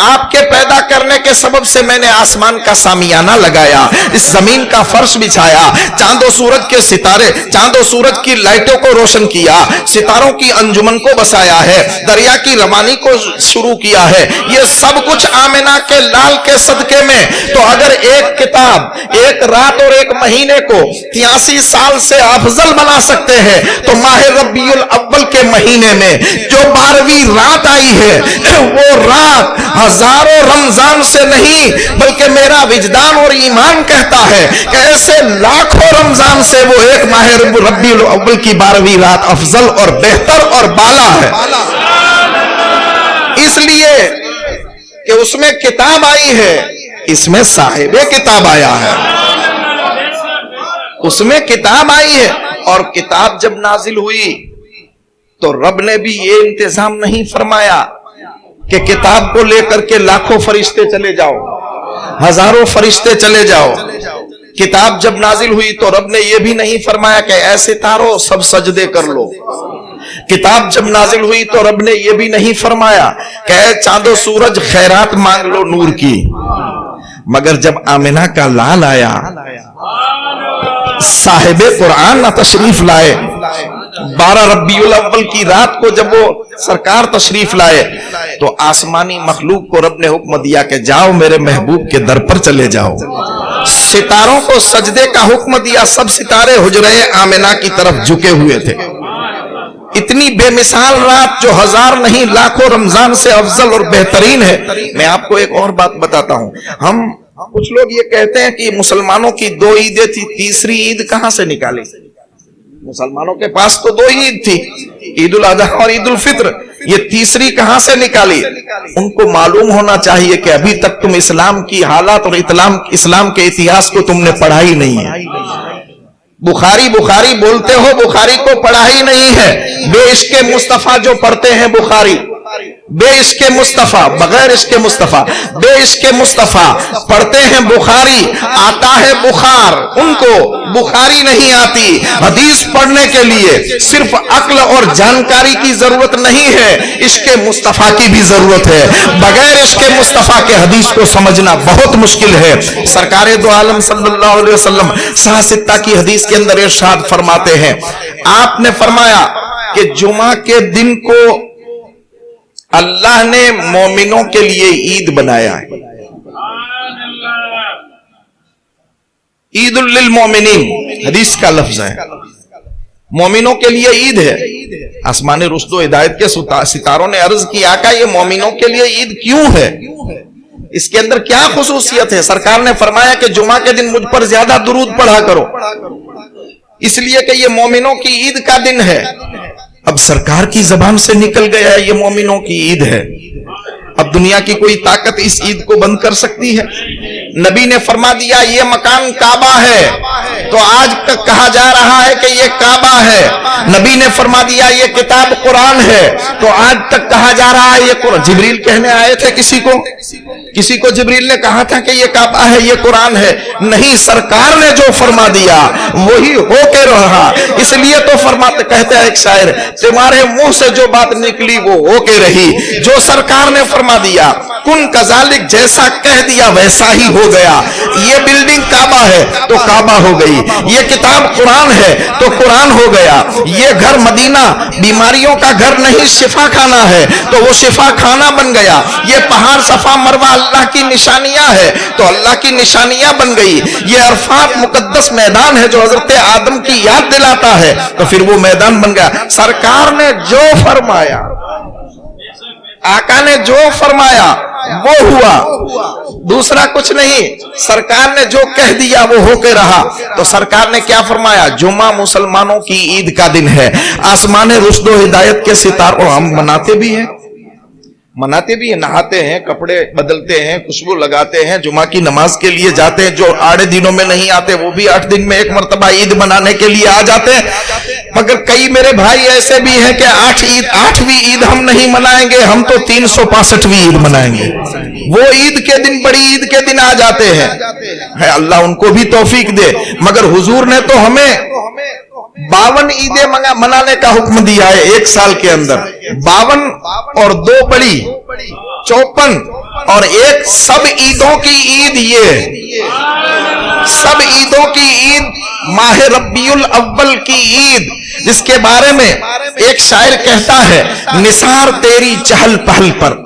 آپ کے پیدا کرنے کے سبب سے میں نے آسمان کا سامیانہ لگایا، اس زمین کا فرش بچھایا، چاند و سورج کے ستارے، چاند و سورج کی لائٹوں کو روشن کیا، ستاروں کی انجمن کو بسایا ہے، دریا کی روانی کو شروع کیا ہے۔ یہ سب کچھ آمنہ کے لال کے صدقے میں۔ تو اگر ایک کتاب ایک رات اور ایک مہینے کو 83 سال سے افضل بنا سکتے ہیں، تو ماہ ربیع الاول کے مہینے میں جو 12ویں رات آئی ہے، وہ رات ہزاروں رمضان سے نہیں بلکہ میرا وجدان اور ایمان کہتا ہے کہ ایسے لاکھوں رمضان سے وہ ایک ماہ ربیع الاول کی 12ویں رات افضل اور بہتر اور بالا ہے، اس لیے کہ اس میں کتاب آئی ہے، اس میں صاحب کتاب آیا ہے، اس میں کتاب آئی ہے. اور کتاب جب نازل ہوئی تو رب نے بھی یہ انتظام نہیں فرمایا کہ کتاب کو لے کر کے لاکھوں فرشتے چلے جاؤ، ہزاروں فرشتے چلے جاؤ. کتاب جب نازل ہوئی تو رب نے یہ بھی نہیں فرمایا کہ اے ستاروں سب سجدے کر لو. کتاب جب نازل ہوئی تو رب نے یہ بھی نہیں فرمایا کہ اے چاند و سورج خیرات مانگ لو نور کی. مگر جب آمنہ کا لال آیا، صاحب قرآن نہ تشریف لائے، 12 ربیع الاول کی رات کو جب وہ سرکار تشریف لائے تو آسمانی مخلوق کو رب نے حکم دیا کہ جاؤ میرے محبوب کے در پر چلے جاؤ. ستاروں کو سجدے کا حکم دیا، سب ستارے حجرے آمنہ کی طرف جھکے ہوئے تھے. اتنی بے مثال رات جو ہزار نہیں لاکھوں رمضان سے افضل اور بہترین ہے. میں آپ کو ایک اور بات بتاتا ہوں. ہم کچھ لوگ یہ کہتے ہیں کہ مسلمانوں کی 2 عیدیں تھی، تیسری عید کہاں سے نکالی؟ مسلمانوں کے پاس تو 2 عید تھی، عید الاضحیٰ اور عید الفطر. یہ تیسری کہاں سے نکالی؟ ان کو معلوم ہونا چاہیے کہ ابھی تک تم اسلام کی حالات اور اسلام کے اتہاس کو تم نے پڑھا ہی نہیں ہے. بخاری بولتے ہو، بخاری کو پڑھا ہی نہیں ہے. بے عشق مصطفیٰ جو پڑھتے ہیں بخاری، بے عشق مصطفیٰ، بغیر عشق مصطفیٰ، بے عشق مصطفیٰ پڑھتے ہیں بخاری، آتا ہے بخار. ان کو بخاری نہیں آتی. حدیث پڑھنے کے لیے صرف عقل اور جانکاری کی ضرورت نہیں ہے، عشق مصطفیٰ کی بھی ضرورت ہے. بغیر عشق مصطفیٰ کے حدیث کو سمجھنا بہت مشکل ہے. سرکار دو عالم صلی اللہ علیہ وسلم صحیح ستہ کی حدیث کے اندر ارشاد فرماتے ہیں، آپ نے فرمایا کہ جمعہ کے دن کو اللہ نے مومنوں کے لیے عید بنایا ہے. عید للمومنین حدیث کا لفظ ہے، مومنوں کے لیے عید ہے. آسمان رشد و ہدایت کے ستاروں نے عرض کی آقا یہ مومنوں کے لیے عید کیوں ہے؟ اس کے اندر کیا خصوصیت ہے؟ سرکار نے فرمایا کہ جمعہ کے دن مجھ پر زیادہ درود پڑھا کرو، اس لیے کہ یہ مومنوں کی عید کا دن ہے. اب سرکار کی زبان سے نکل گیا یہ مومنوں کی عید ہے. اب دنیا کی کوئی طاقت اس عید کو بند کر سکتی ہے؟ نبی نے فرما دیا یہ مکان کعبہ ہے تو آج تک کہا جا رہا ہے کہ یہ کعبہ ہے. نبی نے فرما دیا یہ کتاب قرآن ہے تو آج تک کہا جا رہا ہے یہ قرآن. جبریل کہنے آئے تھے کسی کو جبریل نے کہا تھا کہ یہ کعبہ ہے یہ قرآن ہے؟ نہیں، سرکار نے جو فرما دیا وہی ہو کے رہا. اس لیے تو فرماتے کہتے ہیں ایک شاعر، تمہارے منہ سے جو بات نکلی وہ ہو کے رہی. جو سرکار نے فرما دیا کن کذالک، جیسا کہہ دیا ویسا ہی ہو گیا. یہ بلڈنگ کعبہ ہے تو کعبہ ہو گئی، یہ کتاب قرآن ہے تو قرآن ہو گیا. یہ گھر مدینہ بیماریوں کا گھر نہیں شفا خانہ ہے تو وہ شفا خانہ بن گیا. یہ پہاڑ صفا مروہ اللہ کی نشانیاں ہے تو اللہ کی نشانیاں بن گئی. یہ عرفات مقدس میدان ہے جو حضرت آدم کی یاد دلاتا ہے تو پھر وہ میدان بن گیا. سرکار نے جو فرمایا، آقا نے جو فرمایا وہ ہوا، دوسرا کچھ نہیں. سرکار نے جو کہہ دیا وہ ہو کے رہا. تو سرکار نے کیا فرمایا؟ جمعہ مسلمانوں کی عید کا دن ہے. آسمان رشد و ہدایت کے ستاروں ہم مناتے بھی ہیں، نہاتے ہیں، کپڑے بدلتے ہیں، خوشبو لگاتے ہیں، جمعہ کی نماز کے لیے جاتے ہیں. جو 8 دنوں میں نہیں آتے وہ بھی 8 دن میں ایک مرتبہ عید منانے کے لیے آ جاتے ہیں. مگر کئی میرے بھائی ایسے بھی ہیں کہ 8ویں عید ہم نہیں منائیں گے، ہم تو 365ویں عید منائیں گے. وہ عید کے دن، بڑی عید کے دن آ جاتے ہیں. اللہ ان کو بھی توفیق دے. مگر حضور نے تو ہمیں 52 عیدیں منانے کا حکم دیا ہے ایک سال کے اندر. 52 اور 2 بڑی 54 اور ایک سب عیدوں کی عید. یہ سب عیدوں کی عید ماہ ربیع الاول کی عید، جس کے بارے میں ایک شاعر کہتا ہے، نثار تیری چہل پہل پر،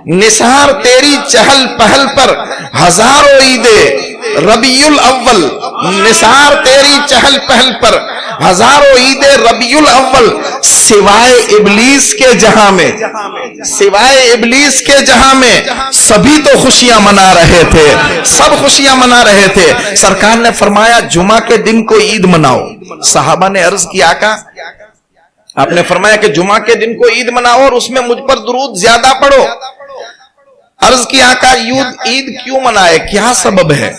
نثار تیری چہل پہل پر ہزاروں عیدیں ربیع الاول، نثار تیری چہل پہل پر ہزاروں عیدیں ربیع الاول. سوائے ابلیس کے جہاں میں، سوائے ابلیس کے جہاں میں سبھی تو خوشیاں منا رہے تھے، سب خوشیاں منا رہے تھے. سرکار نے فرمایا جمعہ کے دن کو عید مناؤ. صحابہ نے عرض کیا آقا، آپ نے فرمایا کہ جمعہ کے دن کو عید مناؤ اور اس میں مجھ پر درود زیادہ پڑھو. عرض کی آقا عید کیوں منائے, کیا سبب ہے؟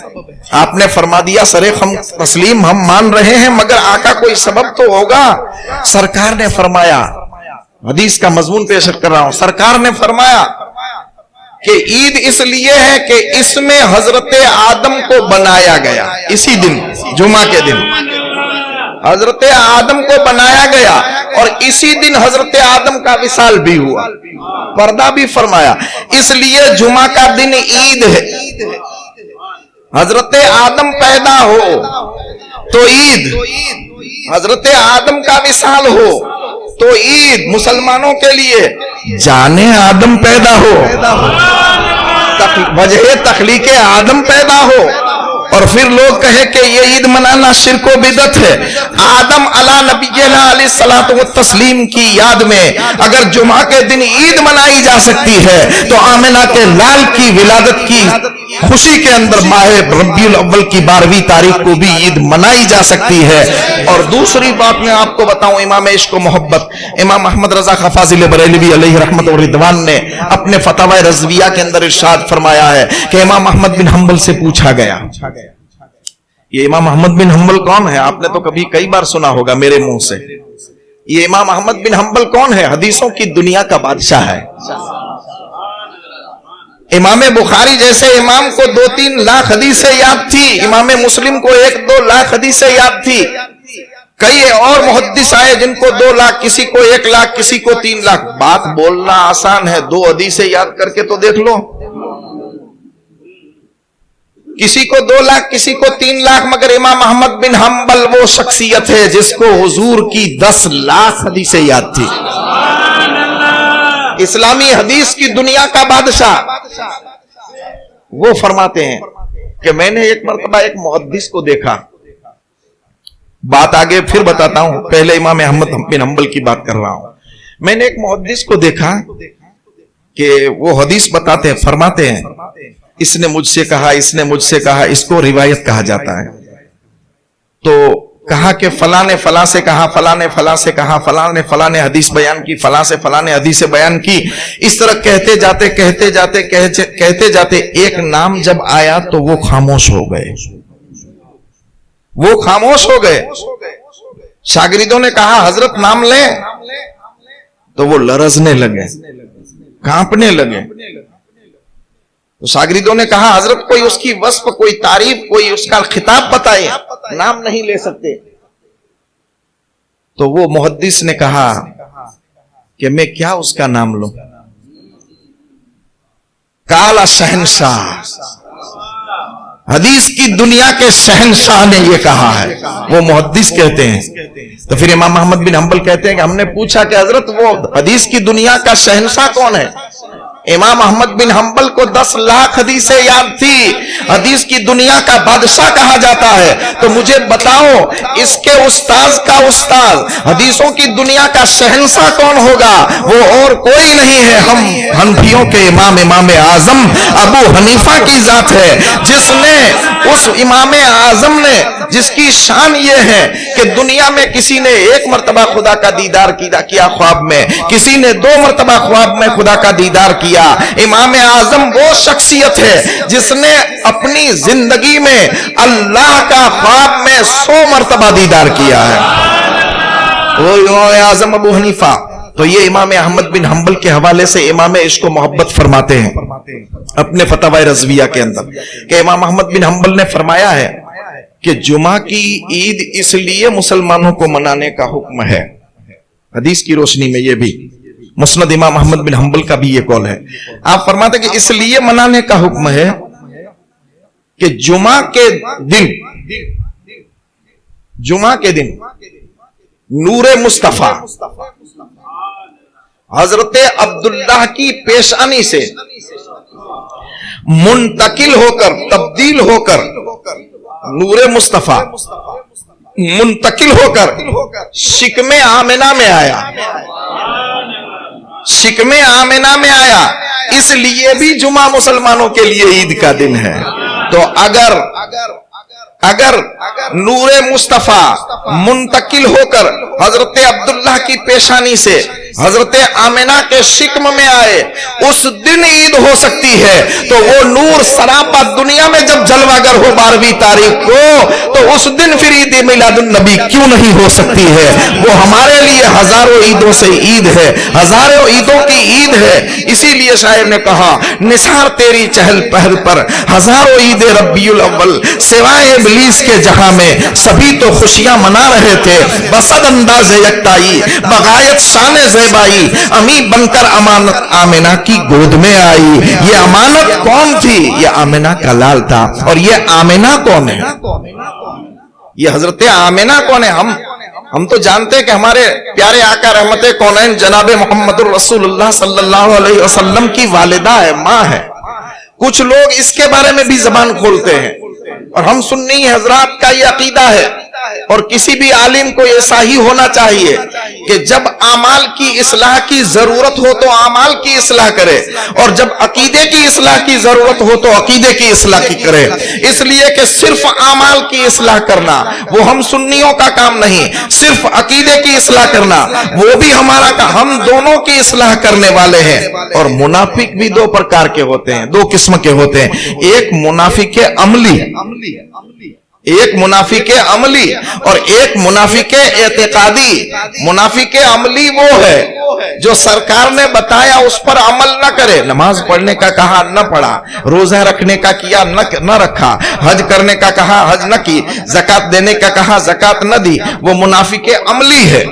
آپ نے فرما دیا سرے ہم تسلیم ہم مان رہے ہیں, مگر آقا کوئی سبب تو ہوگا. سرکار نے فرمایا, حدیث کا مضمون پیش کر رہا ہوں, سرکار نے فرمایا کہ عید اس لیے ہے کہ اس میں حضرت آدم کو بنایا گیا. اسی دن جمعہ کے دن حضرت آدم کو بنایا گیا, اور اسی دن حضرت آدم کا وصال بھی ہوا, پردہ بھی فرمایا. اس لیے جمعہ کا دن عید ہے. حضرت آدم پیدا ہو تو عید, حضرت آدم کا وصال ہو تو عید مسلمانوں کے لیے. جانے آدم پیدا ہو, وجہ تخلیق آدم پیدا ہو, اور پھر لوگ کہے کہ یہ عید منانا شرک و بدعت ہے. آدم علی نبینا علیہ الصلوۃ والتسلیم کی یاد میں اگر جمعہ کے دن عید منائی جا سکتی ہے تو آمنہ کے لال کی ولادت کی خوشی کے اندر ماہ ربیع الاول کی 12ویں تاریخ کو بھی عید منائی جا سکتی ہے. اور دوسری بات میں آپ کو بتاؤں, امام عشق و محبت امام احمد رضا خان فاضل بریلوی علیہ رحمت و رضوان نے اپنے فتاوی رضویہ کے اندر ارشاد فرمایا ہے کہ امام احمد بن حنبل سے پوچھا گیا. یہ امام احمد بن حنبل کون ہے؟ آپ نے تو کبھی کئی بار سنا ہوگا میرے منہ سے. یہ امام احمد بن حنبل کون ہے؟ حدیثوں کی دنیا کا بادشاہ ہے. امام بخاری جیسے امام کو 2-3 لاکھ حدیثیں یاد تھی, امام مسلم کو 1-2 لاکھ حدیثیں یاد تھی. کئی اور محدث آئے جن کو 2 لاکھ, کسی کو 1 لاکھ, کسی کو 3 لاکھ. بات بولنا آسان ہے, 2 حدیثیں یاد کر کے تو دیکھ لو. کسی کو 2 لاکھ, کسی کو 3 لاکھ, مگر امام احمد بن حنبل وہ شخصیت ہے جس کو حضور کی 10 لاکھ حدیثیں یاد تھی. اسلامی حدیث کی دنیا کا بادشاہ. وہ فرماتے ہیں کہ میں نے ایک مرتبہ ایک محدث کو دیکھا, بات آگے پھر بتاتا ہوں, پہلے امام احمد بن حنبل کی بات کر رہا ہوں. میں نے ایک محدث کو دیکھا کہ وہ حدیث بتاتے ہیں, فرماتے ہیں اس نے مجھ سے کہا, اس نے مجھ سے کہا, اس کو روایت کہا جاتا ہے. تو کہا کہ فلاں نے فلاں سے کہا, فلاں نے فلاں سے کہا, فلاں نے فلاں نے حدیث بیان کی, فلاں سے فلاں نے حدیث بیان کی. اس طرح کہتے جاتے ایک نام جب آیا تو وہ خاموش ہو گئے. وہ خاموش ہو گئے. شاگردوں نے کہا حضرت نام لیں, تو وہ لرزنے لگے, کانپنے لگے. تو شاگردوں نے کہا حضرت کوئی اس کی وصف, کوئی تعریف, کوئی اس کا خطاب بتائے, نام نہیں لے سکتے. تو وہ محدث نے کہا کہ میں کیا اس کا نام لوں. کالا شہنشاہ, حدیث کی دنیا کے شہنشاہ نے یہ کہا ہے. وہ محدث کہتے ہیں. تو پھر امام احمد بن حنبل کہتے ہیں کہ ہم نے پوچھا کہ حضرت وہ حدیث کی دنیا کا شہنشاہ کون ہے؟ امام احمد بن حنبل کو 10 لاکھ حدیثیں یاد تھی, حدیث کی دنیا کا بادشاہ کہا جاتا ہے. تو مجھے بتاؤ اس کے استاذ کا استاذ, حدیثوں کی دنیا کا شہنشاہ کون ہوگا؟ وہ اور کوئی نہیں ہے, ہم حنفیوں کے امام اعظم ابو حنیفہ کی ذات ہے, جس نے اس امام اعظم نے, جس کی شان یہ ہے کہ دنیا میں کسی نے 1 مرتبہ خدا کا دیدار کیا خواب میں, کسی نے 2 مرتبہ خواب میں خدا کا دیدار کیا. امام اعظم وہ شخصیت ہے جس نے اپنی زندگی میں اللہ کا خواب میں 100 مرتبہ دیدار کیا ہے. وہ امام اعظم ابو حنیفہ. تو یہ امام احمد بن حنبل کے حوالے سے امام عشق و محبت فرماتے ہیں اپنے فتاوی رضویہ کے اندر کہ امام احمد بن حنبل نے فرمایا ہے کہ جمعہ کی عید اس لیے مسلمانوں کو منانے کا حکم ہے. حدیث کی روشنی میں یہ بھی مسند امام احمد بن حنبل کا بھی یہ قول ہے. آپ فرماتے ہیں کہ اس لیے منانے کا حکم ہے کہ جمعہ کے دن نور مصطفیٰ حضرت عبداللہ کی پیشانی سے منتقل ہو کر, تبدیل ہو کر, نور مصطفیٰ منتقل ہو کر شکم آمنہ میں آیا. شکم آمنہ میں آیا, اس لیے بھی جمعہ مسلمانوں کے لیے عید کا دن ہے. تو اگر نور مصطفیٰ منتقل ہو کر حضرت عبداللہ کی پیشانی سے حضرت آمنہ کے شکم میں آئے اس دن عید ہو سکتی ہے، تو وہ نور سراپا دنیا میں جب جلواگر ہو 12ویں تاریخ کو، تو اس دن پھر عید میلاد النبی کیوں نہیں ہو سکتی ہے؟ وہ ہمارے لیے ہزاروں عیدوں سے عید ہے، ہزاروں عیدوں کی عید ہے۔ اسی لیے شاعر نے کہا نثار تیری چہل پہل پر ہزاروں عید ربیع الاول، سوائے ابلیس کے جہاں میں سبھی تو خوشیاں منا رہے تھے، بصد انداز یکتائی بغایت شان زیبائی، امی بن کر امانت آمنہ کی گود میں آئی۔ یہ امانت کون تھی؟ یہ آمنہ کا لال تھا۔ اور یہ آمنہ کون ہے؟ یہ حضرت آمنہ کون ہے؟ ہم تو جانتے ہیں کہ ہمارے پیارے آقا رحمت کونین جناب محمد الرسول اللہ صلی اللہ علیہ وسلم کی والدہ ہے، ماں ہے۔ کچھ لوگ اس کے بارے میں بھی زبان کھولتے ہیں، اور ہم سنی حضرات کا یہ عقیدہ ہے، اور کسی بھی عالم کو ایسا ہی ہونا چاہیے کہ جب اعمال کی اصلاح کی ضرورت ہو تو اعمال کی اصلاح کرے، اور جب عقیدے کی اصلاح کی ضرورت ہو تو عقیدے کی اصلاح کی کرے۔ اس لیے کہ صرف اعمال کی اصلاح کرنا وہ ہم سنیوں کا کام نہیں، صرف عقیدے کی اصلاح کرنا وہ بھی ہمارا کام، ہم دونوں کی اصلاح کرنے والے ہیں۔ اور منافق بھی دو پرکار کے ہوتے ہیں، دو قسم کے ہوتے ہیں، ایک منافق عملی، ایک منافق عملی اور ایک منافق اعتقادی۔ منافق عملی وہ ہے جو سرکار نے بتایا اس پر عمل نہ کرے، نماز پڑھنے کا کہا نہ پڑھا، روزہ رکھنے کا کیا نہ رکھا، حج کرنے کا کہا حج نہ کی، زکات دینے کا کہا زکات نہ دی، وہ منافق عملی ہے،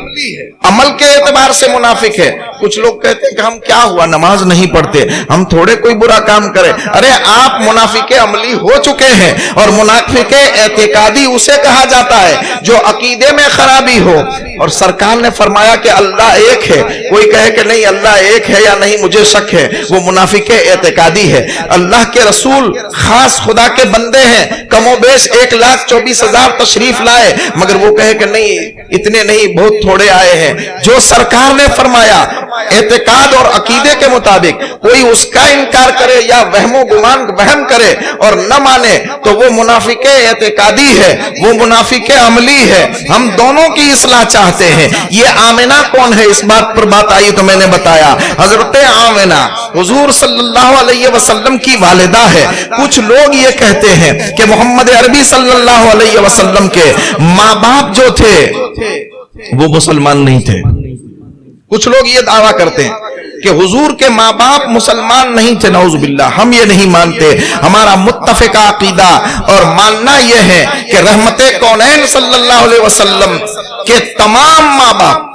عمل کے اعتبار سے منافق ہے۔ کچھ لوگ کہتے ہیں کہ ہم کیا ہوا نماز نہیں پڑھتے، ہم تھوڑے کوئی برا کام کرے۔ ارے آپ منافق عملی ہو چکے ہیں، اور منافق اعتقادی اسے کہا جاتا ہے جو عقیدے میں خرابی ہو۔ اور سرکار نے فرمایا کہ اللہ ایک ہے، کوئی کہے کہ نہیں اللہ ایک ہے یا نہیں مجھے شک ہے، وہ منافق اعتقادی ہے۔ اللہ کے رسول خاص خدا کے بندے ہیں، کم و بیش 1,24,000 تشریف لائے، مگر وہ کہے کہ نہیں اتنے نہیں بہت تھوڑے آئے ہیں۔ جو سرکار نے فرمایا اعتقاد اور عقیدے کے مطابق کوئی اس کا انکار کرے یا وہم و گمان وہم کرے اور نہ مانے تو وہ منافق اعتقادی ہے، وہ منافق عملی ہے۔ ہم دونوں کی اصلاح چاہتے ہیں۔ یہ آمنہ کون ہے؟ اس بات پر بات آئی تو میں نے بتایا حضرت آمنہ حضور صلی اللہ علیہ وسلم کی والدہ ہے۔ کچھ لوگ یہ کہتے ہیں کہ محمد عربی صلی اللہ علیہ وسلم کے ماں باپ جو تھے وہ مسلمان نہیں تھے۔ کچھ لوگ یہ دعویٰ کرتے ہیں کہ حضور کے ماں باپ مسلمان نہیں تھے، نعوذ باللہ، ہم یہ نہیں مانتے۔ ہمارا متفقہ عقیدہ اور ماننا یہ ہے کہ رحمت کونین صلی اللہ علیہ وسلم کے تمام ماں باپ،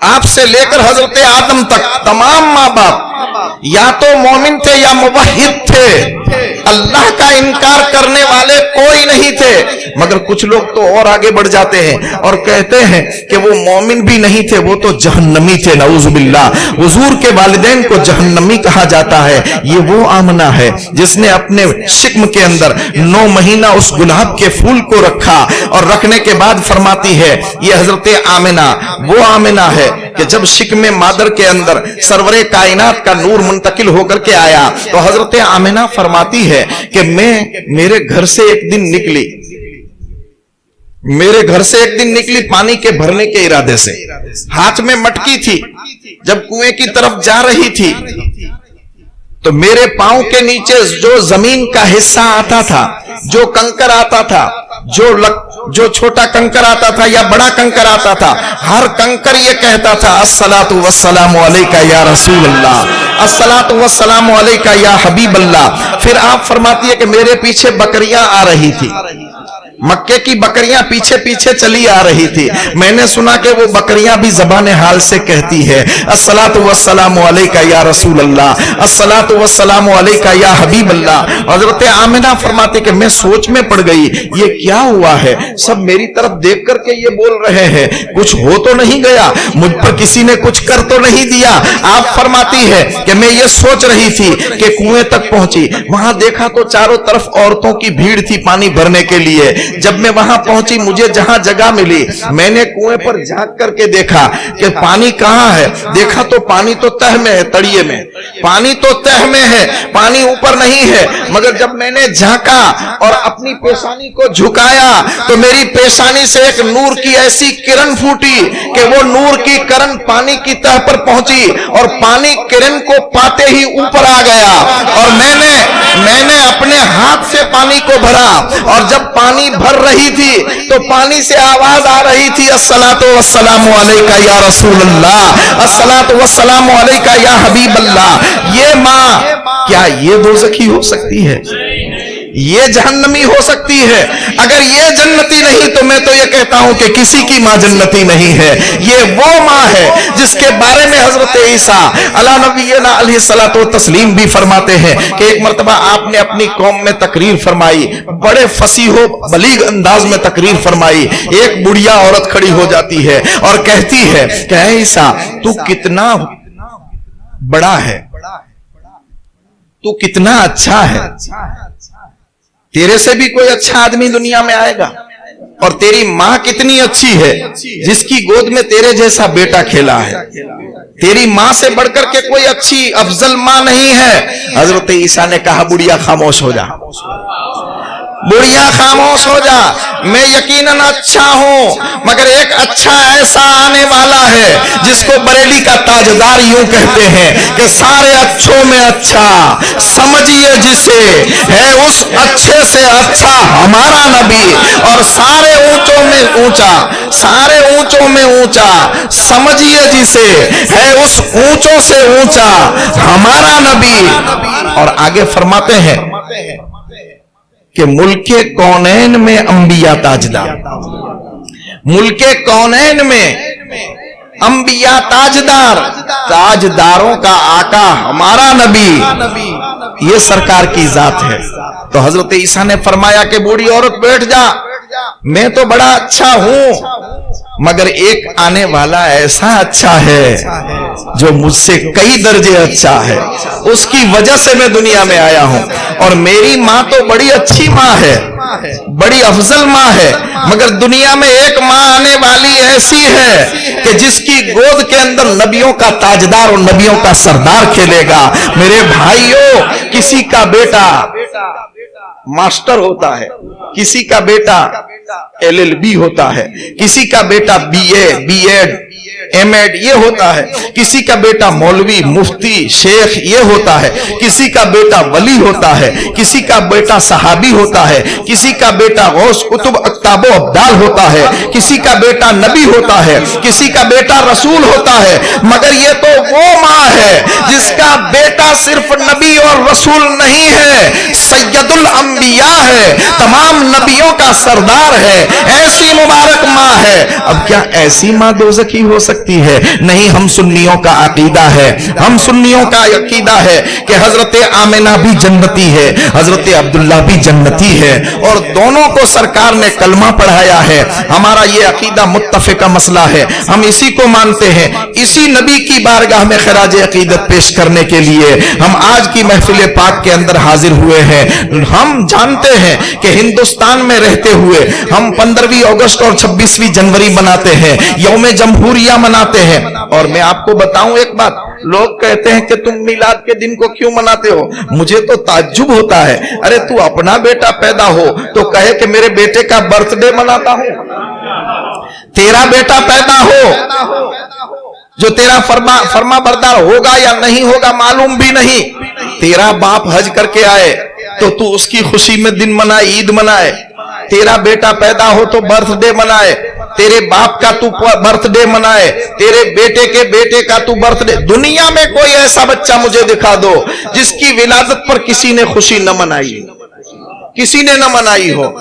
آپ سے لے کر حضرت آدم تک تمام ماں باپ یا تو مومن تھے یا موحد تھے، اللہ کا انکار کرنے والے کوئی نہیں تھے۔ مگر کچھ لوگ تو اور آگے بڑھ جاتے ہیں اور کہتے ہیں کہ وہ مومن بھی نہیں تھے، وہ تو جہنمی تھے، نعوذ باللہ۔ حضور کے والدین کو جہنمی کہا جاتا ہے۔ یہ وہ آمنہ ہے جس نے اپنے شکم کے اندر 9 مہینہ اس گلاب کے پھول کو رکھا، اور رکھنے کے بعد فرماتی ہے یہ حضرت آمنہ وہ آمنہ ہے کہ جب شکم مادر کے اندر سرور کائنات کا نور منتقل ہو کر کے آیا تو حضرت آمنہ فرماتی ہے کہ میرے گھر سے ایک دن نکلی پانی کے بھرنے کے ارادے سے، ہاتھ میں مٹکی تھی، جب کنویں کی طرف جا رہی تھی تو میرے پاؤں کے نیچے جو زمین کا حصہ آتا تھا، جو کنکر آتا تھا، جو چھوٹا کنکر آتا تھا یا بڑا کنکر آتا تھا، ہر کنکر یہ کہتا تھا الصلاۃ والسلام علیکہ یا رسول اللہ، الصلاۃ والسلام علیکہ یا حبیب اللہ۔ پھر آپ فرماتی ہے کہ میرے پیچھے بکریاں آ رہی تھی، مکے کی بکریاں پیچھے پیچھے چلی آ رہی تھی، میں نے سنا کہ وہ بکریاں بھی زبان حال سے کہتی ہے الصلاۃ والسلام علیکہ یا رسول اللہ، الصلاۃ والسلام علیکہ یا حبیب اللہ۔ حضرت آمنہ فرماتے کہ میں سوچ میں پڑ گئی یہ کیا ہوا ہے، سب میری طرف دیکھ کر کے یہ بول رہے ہیں، کچھ ہو تو نہیں گیا، مجھ پر کسی نے کچھ کر تو نہیں دیا۔ آپ فرماتی ہے کہ میں یہ سوچ رہی تھی کہ کنویں تک پہنچی، وہاں دیکھا تو چاروں طرف عورتوں کی بھیڑ تھی پانی بھرنے کے لیے، جب میں وہاں پہنچی مجھے جہاں جگہ ملی میں نے کنویں پر جھانک کر کے دیکھا کہ پانی کہاں ہے. دیکھا تو پانی تو تہ میں ہے, تڑیے میں پانی تو تہ میں ہے, پانی اوپر نہیں ہے. مگر جب میں نے جھانکا اور اپنی پیشانی کو جھکایا تو میری پیشانی سے ایک نور کی ایسی کرن پھوٹی کہ وہ نور کی کرن پانی کی تہ پر پہنچی اور پانی کرن کو پاتے ہی اوپر آ گیا. اور میں نے اپنے ہاتھ سے پانی کو بھرا اور جب پانی بھر رہی تھی تو پانی سے آواز آ رہی تھی الصلاۃ والسلام علیکہ یا رسول اللہ, الصلاۃ والسلام علیکہ یا حبیب اللہ. یہ ماں کیا یہ دوزخی ہو سکتی ہے؟ یہ جہنمی ہو سکتی ہے؟ اگر یہ جنتی نہیں تو میں تو یہ کہتا ہوں کہ کسی کی ماں جنتی نہیں ہے. یہ وہ ماں ہے جس کے بارے میں حضرت عیسیٰ علی نبینا علیہ الصلوۃ والتسلیم بھی فرماتے ہیں کہ ایک مرتبہ آپ نے اپنی قوم میں تقریر فرمائی, بڑے فصیح و بلیغ انداز میں تقریر فرمائی. ایک بڑھیا عورت کھڑی ہو جاتی ہے اور کہتی ہے کہ اے عیسیٰ تو کتنا بڑا ہے, تو کتنا اچھا ہے, تیرے سے بھی کوئی اچھا آدمی دنیا میں آئے گا, اور تیری ماں کتنی اچھی ہے جس کی گود میں تیرے جیسا بیٹا کھیلا ہے. تیری ماں سے بڑھ کر کے کوئی اچھی افضل ماں نہیں ہے. حضرت عیسیٰ نے کہا بڑھیا خاموش ہو جا, بڑھیا خاموش ہو جا, میں یقیناً اچھا ہوں مگر ایک اچھا ایسا آنے والا ہے جس کو بریلی کا تاجدار یوں کہتے ہیں کہ سارے اچھوں میں اچھا سمجھیے جسے, ہے اس اچھے سے اچھا ہمارا نبی, اور سارے اونچوں میں اونچا, سارے اونچوں میں اونچا سمجھیے جسے, ہے اس اونچوں سے اونچا ہمارا نبی. اور آگے فرماتے ہیں کہ ملک کونین میں انبیاء تاجدار, ملک کونین میں انبیاء تاجدار, تاجداروں کا آقا ہمارا نبی, یہ سرکار کی ذات ہے. تو حضرت عیسیٰ نے فرمایا کہ بوڑھی عورت بیٹھ جا, میں تو بڑا اچھا ہوں مگر ایک آنے والا ایسا اچھا ہے جو مجھ سے کئی درجے اچھا ہے, اس کی وجہ سے میں دنیا میں آیا ہوں. اور میری ماں تو بڑی اچھی ماں ہے, بڑی افضل ماں ہے, مگر دنیا میں ایک ماں آنے والی ایسی ہے کہ جس کی گود کے اندر نبیوں کا تاجدار اور نبیوں کا سردار کھیلے گا. میرے بھائیوں, کسی کا بیٹا ماسٹر ہوتا ہے, کسی کا بیٹا LLB ہوتا ہے, کسی کا بیٹا BA, B.Ed, M.Ed یہ ہوتا ہے, کسی کا بیٹا مولوی, مفتی, شیخ یہ ہوتا ہے, کسی کا بیٹا ولی ہوتا ہے, کسی کا بیٹا صحابی ہوتا ہے, کسی کا بیٹا غوث قطب اقطاب و ابدال ہوتا ہے, کسی کا بیٹا نبی ہوتا ہے, کسی کا بیٹا رسول ہوتا ہے. مگر یہ تو وہ ماں ہے جس کا بیٹا صرف نبی اور رسول نہیں ہے, سید الانبیاء ہے, تمام نبیوں کا سردار ہے. ایسی مبارک ماں ہے. اب کیا ایسی ماں دوزخی ہو سکتی ہے؟ نہیں. ہم سنیوں کا عقیدہ ہے, ہم سنیوں کا عقیدہ ہے کہ حضرت آمنہ بھی جنتی ہے, حضرت عبداللہ بھی جنتی ہے, اور دونوں کو سرکار نے کلمہ پڑھایا ہے. ہمارا یہ عقیدہ متفقہ مسئلہ ہے, ہم اسی کو مانتے ہیں. اسی نبی کی بارگاہ میں خراج عقیدت پیش کرنے کے لیے ہم آج کی محفل پاک کے اندر حاضر ہوئے ہیں. ہم جانتے ہیں کہ ہندوستان میں رہتے ہوئے ہم 15 اگست اور 26 جنوری مناتے ہیں, یوم جمہوریہ مناتے ہیں. اور میں آپ کو بتاؤں ایک بات, لوگ کہتے ہیں کہ تم میلاد کے دن کو کیوں مناتے ہو؟ مجھے تو تعجب ہوتا ہے. ارے تو اپنا بیٹا پیدا ہو تو کہے کہ میرے بیٹے کا برتھ ڈے مناتا ہوں. تیرا بیٹا پیدا ہو جو تیرا فرما بردار ہوگا یا نہیں ہوگا معلوم بھی نہیں, تیرا باپ حج کر کے آئے تو اس کی خوشی میں دن منائے, عید منائے. تیرا بیٹا پیدا ہو تو برتھ ڈے منائے, تیرے باپ کا تو برتھ ڈے منائے, تیرے بیٹے کے بیٹے کا تو برتھ ڈے. دنیا میں کوئی ایسا بچہ مجھے دکھا دو جس کی ولادت پر کسی نے خوشی نہ منائی, کسی نے نہ منائی ہو.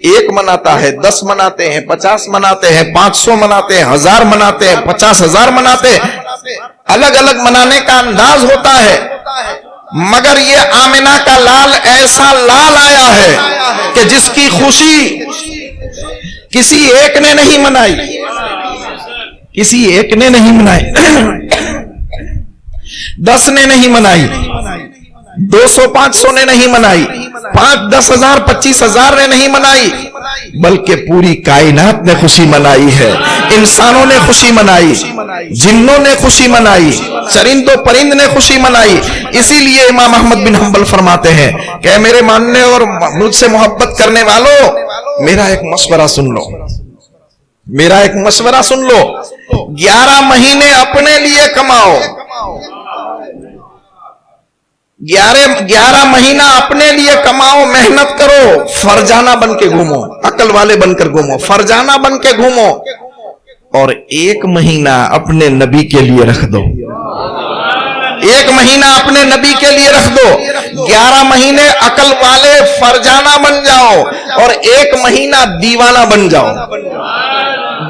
ایک مناتا ہے, 10 مناتے ہیں, 50 مناتے ہیں, 500 مناتے ہیں, 1000 مناتے ہیں, 50,000 مناتے ہیں. الگ الگ منانے کا انداز ہوتا ہے. مگر یہ آمنہ کا لال ایسا لال آیا ہے کہ جس کی خوشی کسی ایک نے نہیں منائی, کسی ایک نے نہیں منائی, 10 نے نہیں منائی, 200-500 نے نہیں منائی, 5-10,000 25,000 نے نہیں منائی, بلکہ پوری کائنات نے خوشی منائی ہے. انسانوں نے خوشی منائی, جنوں نے خوشی منائی, چرند و پرند نے خوشی منائی. اسی لیے امام احمد بن حنبل فرماتے ہیں کہ میرے ماننے اور مجھ سے محبت کرنے والوں, میرا ایک مشورہ سن لو, میرا ایک مشورہ سن لو. 11 مہینے اپنے لیے کماؤ, 11 مہینہ اپنے لیے کماؤ, محنت کرو, فرزانہ بن کے گھومو, عقل والے بن کر گھومو, فرزانہ بن کے گھومو, اور 1 مہینہ اپنے نبی کے لیے رکھ دو. 1 مہینہ اپنے نبی کے لیے رکھ دو, 11 مہینے عقل والے فرزانہ بن جاؤ, اور 1 مہینہ دیوانہ بن جاؤ,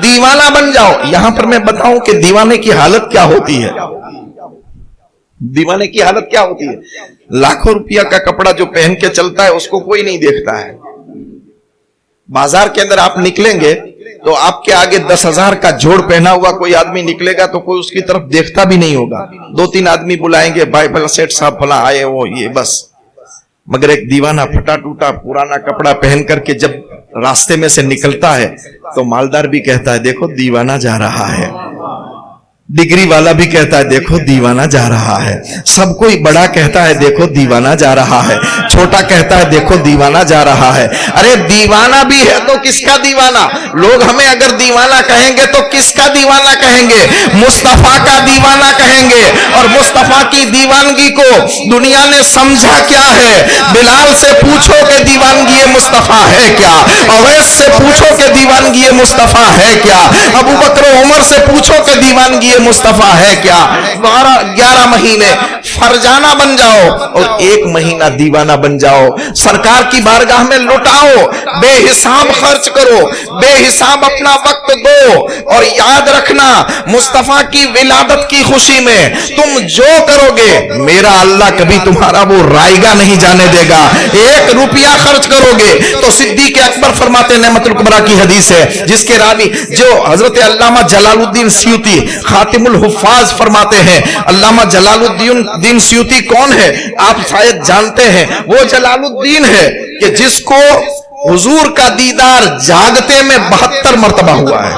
دیوانہ بن جاؤ. یہاں پر میں بتاؤں کہ دیوانے کی حالت کیا ہوتی ہے. دیوانے کی حالت کیا ہوتی ہے؟ لاکھوں روپیہ کا کپڑا جو پہن کے چلتا ہے اس کو کوئی نہیں دیکھتا ہے. بازار کے اندر آپ نکلیں گے تو آپ کے آگے 10,000 کا جوڑ پہنا ہوا کوئی آدمی نکلے گا تو کوئی اس کی طرف دیکھتا بھی نہیں ہوگا. 2-3 آدمی بلائیں گے, بھائی بھلا سیٹ صاحب بھلا آئے وہ یہ بس. مگر ایک دیوانہ پھٹا ٹوٹا پرانا کپڑا پہن کر کے جب راستے میں سے نکلتا ہے تو مالدار بھی کہتا ہے دیکھو دیوانہ جا رہا ہے, ڈگری والا بھی کہتا ہے دیکھو دیوانہ جا رہا ہے, سب کوئی بڑا کہتا ہے دیکھو دیوانہ جا رہا ہے, چھوٹا کہتا ہے دیکھو دیوانہ جا رہا ہے. ارے دیوانہ بھی ہے تو کس کا دیوانہ؟ لوگ ہمیں اگر دیوانہ کہیں گے تو کس کا دیوانہ کہیں گے؟ مصطفیٰ کا دیوانہ کہیں گے. اور مصطفیٰ کی دیوانگی کو دنیا نے سمجھا کیا ہے؟ بلال سے پوچھو کہ دیوانگی مصطفیٰ ہے کیا, اویس سے پوچھو کہ دیوانگی مصطفیٰ ہے کیا, ابو بکر و عمر سے پوچھو کہ دیوانگی مصطفیٰ ہے کیا. 11 مہینے فرزانہ بن جاؤ اور 1 مہینہ دیوانہ بن جاؤ. سرکار کی بارگاہ میں لٹاؤ, بے حساب خرچ کرو, بے حساب اپنا وقت دو, اور یاد رکھنا مصطفیٰ کی ولادت کی خوشی میں تم جو کرو گے میرا اللہ کبھی تمہارا وہ رائگاں نہیں جانے دے گا. 1 روپیہ خرچ کرو گے تو صدیق اکبر فرماتے ہیں, نعمت الکبریٰ کی حدیث ہے جس کے راوی جو حضرت علامہ جلال الدین سیوطی خاتم الحفاظ فرماتے ہیں. علامہ جلال الدین سیوطی کون ہے آپ شاید جانتے ہیں. وہ جلال الدین ہے کہ جس کو حضور کا دیدار جاگتے میں 72 مرتبہ ہوا ہے.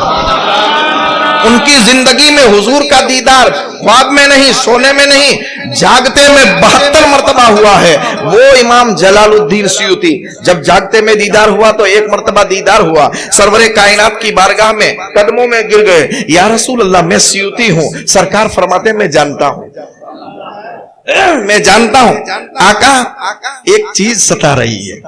ان کی زندگی میں حضور کا دیدار خواب میں نہیں, سونے میں نہیں, جاگتے میں 72 مرتبہ ہوا ہے. وہ امام جلال الدین سیوطی جب جاگتے میں دیدار ہوا تو 1 مرتبہ دیدار ہوا, سرور کائنات کی بارگاہ میں قدموں میں گر گئے, یا رسول اللہ میں سیوطی ہوں. سرکار فرماتے میں جانتا ہوں, میں جانتا ہوں آقا ایک چیز ستا رہی ہے.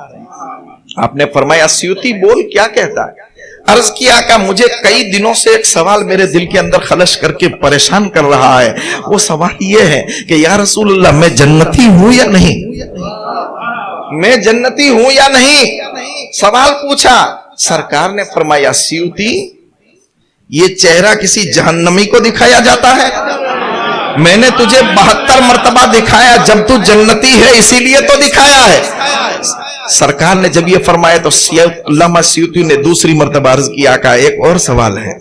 آپ نے فرمایا سیوطی بول کیا کہتا ہے؟ عرض کیا آقا مجھے کئی دنوں سے ایک سوال میرے دل کے اندر خلش کر کے پریشان کر رہا ہے. وہ سوال یہ ہے کہ یا رسول اللہ میں جنتی ہوں یا نہیں, میں جنتی ہوں یا نہیں. سوال پوچھا, سرکار نے فرمایا سیوطی یہ چہرہ کسی جہنمی کو دکھایا جاتا ہے؟ میں نے تجھے 72 مرتبہ دکھایا, جب تو جنتی ہے اسی لیے تو دکھایا ہے. سرکار نے جب یہ فرمایا تو علامہ سیوطی نے دوسری مرتبہ عرض کیا کہ ایک اور سوال ہے.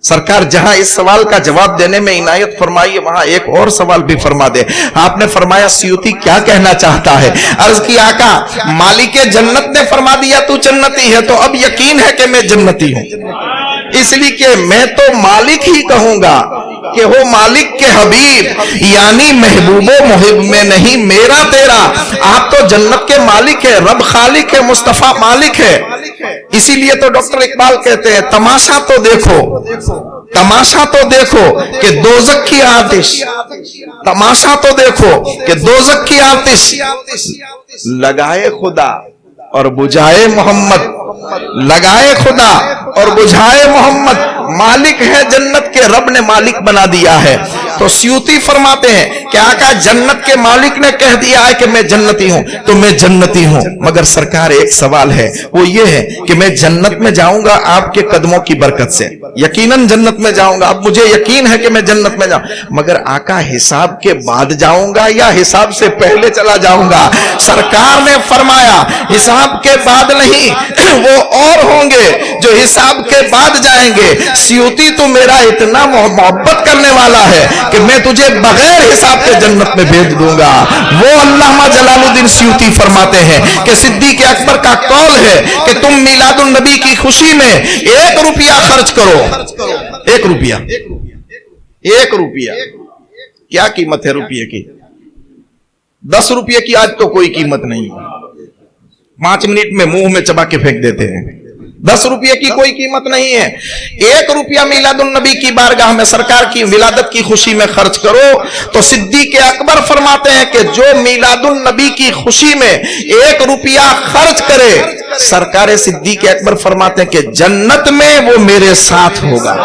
سرکار جہاں اس سوال کا جواب دینے میں عنایت فرمائیے وہاں ایک اور سوال بھی فرما دے. آپ نے فرمایا سیوطی کیا کہنا چاہتا ہے؟ عرض کیا آقا مالک جنت نے فرما دیا تو جنتی ہے تو اب یقین ہے کہ میں جنتی ہوں, اس لیے کہ میں تو مالک ہی کہوں گا کہ ہو مالک کے حبیب, یعنی محبوب و محب میں نہیں میرا تیرا. آپ تو جنت کے مالک ہے, رب خالق ہے, مصطفیٰ مالک ہے. اسی لیے تو ڈاکٹر اقبال کہتے ہیں تماشا تو دیکھو, تماشا تو دیکھو کہ دوزخ کی آتش, تماشا تو دیکھو کہ دوزخ کی آتش لگائے خدا اور بجھائے محمد, لگائے خدا اور بجھائے محمد. مالک ہے جنت کے, رب نے مالک بنا دیا ہے. تو سیوطی فرماتے ہیں کہ آقا جنت کے مالک نے کہہ دیا ہے کہ میں جنتی ہوں تو میں جنتی ہوں. مگر سرکار ایک سوال ہے, وہ یہ ہے کہ میں جنت میں جاؤں گا آپ کے قدموں کی برکت سے, یقیناً جنت میں جاؤں گا, اب مجھے یقین ہے کہ میں جنت میں جاؤں. مگر آقا حساب کے بعد جاؤں گا یا حساب سے پہلے چلا جاؤں گا؟ سرکار نے فرمایا حساب کے بعد نہیں, وہ اور ہوں گے جو حساب کے بعد جائیں گے. سیوطی تو میرا اتنا محبت کرنے والا ہے کہ میں تجھے بغیر حساب کے جنت میں بھیج دوں گا۔ وہ علامہ جلال الدین سیوطی فرماتے ہیں کہ صدیق اکبر کا قول ہے کہ تم میلاد النبی کی خوشی میں 1 روپیہ خرچ کرو۔ 1 روپیہ، 1 روپیہ کیا قیمت ہے روپیے کی؟ 10 روپیے کی آج تو کوئی قیمت نہیں، 5 منٹ میں منہ میں چبا کے پھینک دیتے ہیں۔ 10 روپیے کی کوئی قیمت نہیں ہے۔ 1 روپیہ میلاد النبی کی بارگاہ میں سرکار کی ولادت کی خوشی میں خرچ کرو تو صدیق اکبر فرماتے ہیں کہ جو میلاد النبی کی خوشی میں 1 روپیہ خرچ کرے، سرکار صدیق اکبر فرماتے ہیں کہ جنت میں وہ میرے ساتھ ہوگا،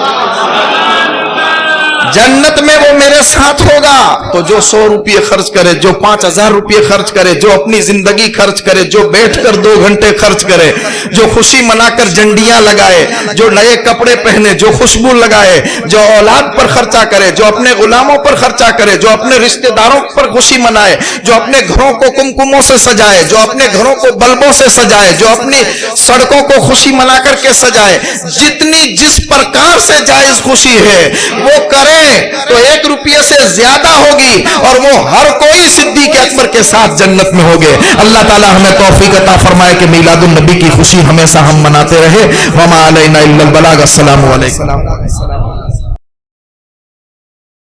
جنت میں وہ میرے ساتھ ہوگا۔ تو جو 100 روپے خرچ کرے، جو 5000 روپے خرچ کرے، جو اپنی زندگی خرچ کرے، جو بیٹھ کر 2 گھنٹے خرچ کرے، جو خوشی منا کر جنڈیاں لگائے، جو نئے کپڑے پہنے، جو خوشبو لگائے، جو اولاد پر خرچہ کرے، جو اپنے غلاموں پر خرچہ کرے، جو اپنے رشتہ داروں پر خوشی منائے، جو اپنے گھروں کو کمکموں سے سجائے، جو اپنے گھروں کو بلبوں سے سجائے، جو اپنی سڑکوں کو خوشی منا کر کے سجائے، جتنی جس پرکار سے جائز خوشی ہے وہ کرے تو 1 روپیے سے زیادہ ہوگی، اور وہ ہر کوئی صدیق اکبر کے ساتھ جنت میں ہوگے۔ اللہ تعالی ہمیں توفیق عطا فرمائے کہ میلاد النبی کی خوشی ہمیشہ ہم مناتے رہے۔ وما علینا الا البلاغ۔ السلام علیکم۔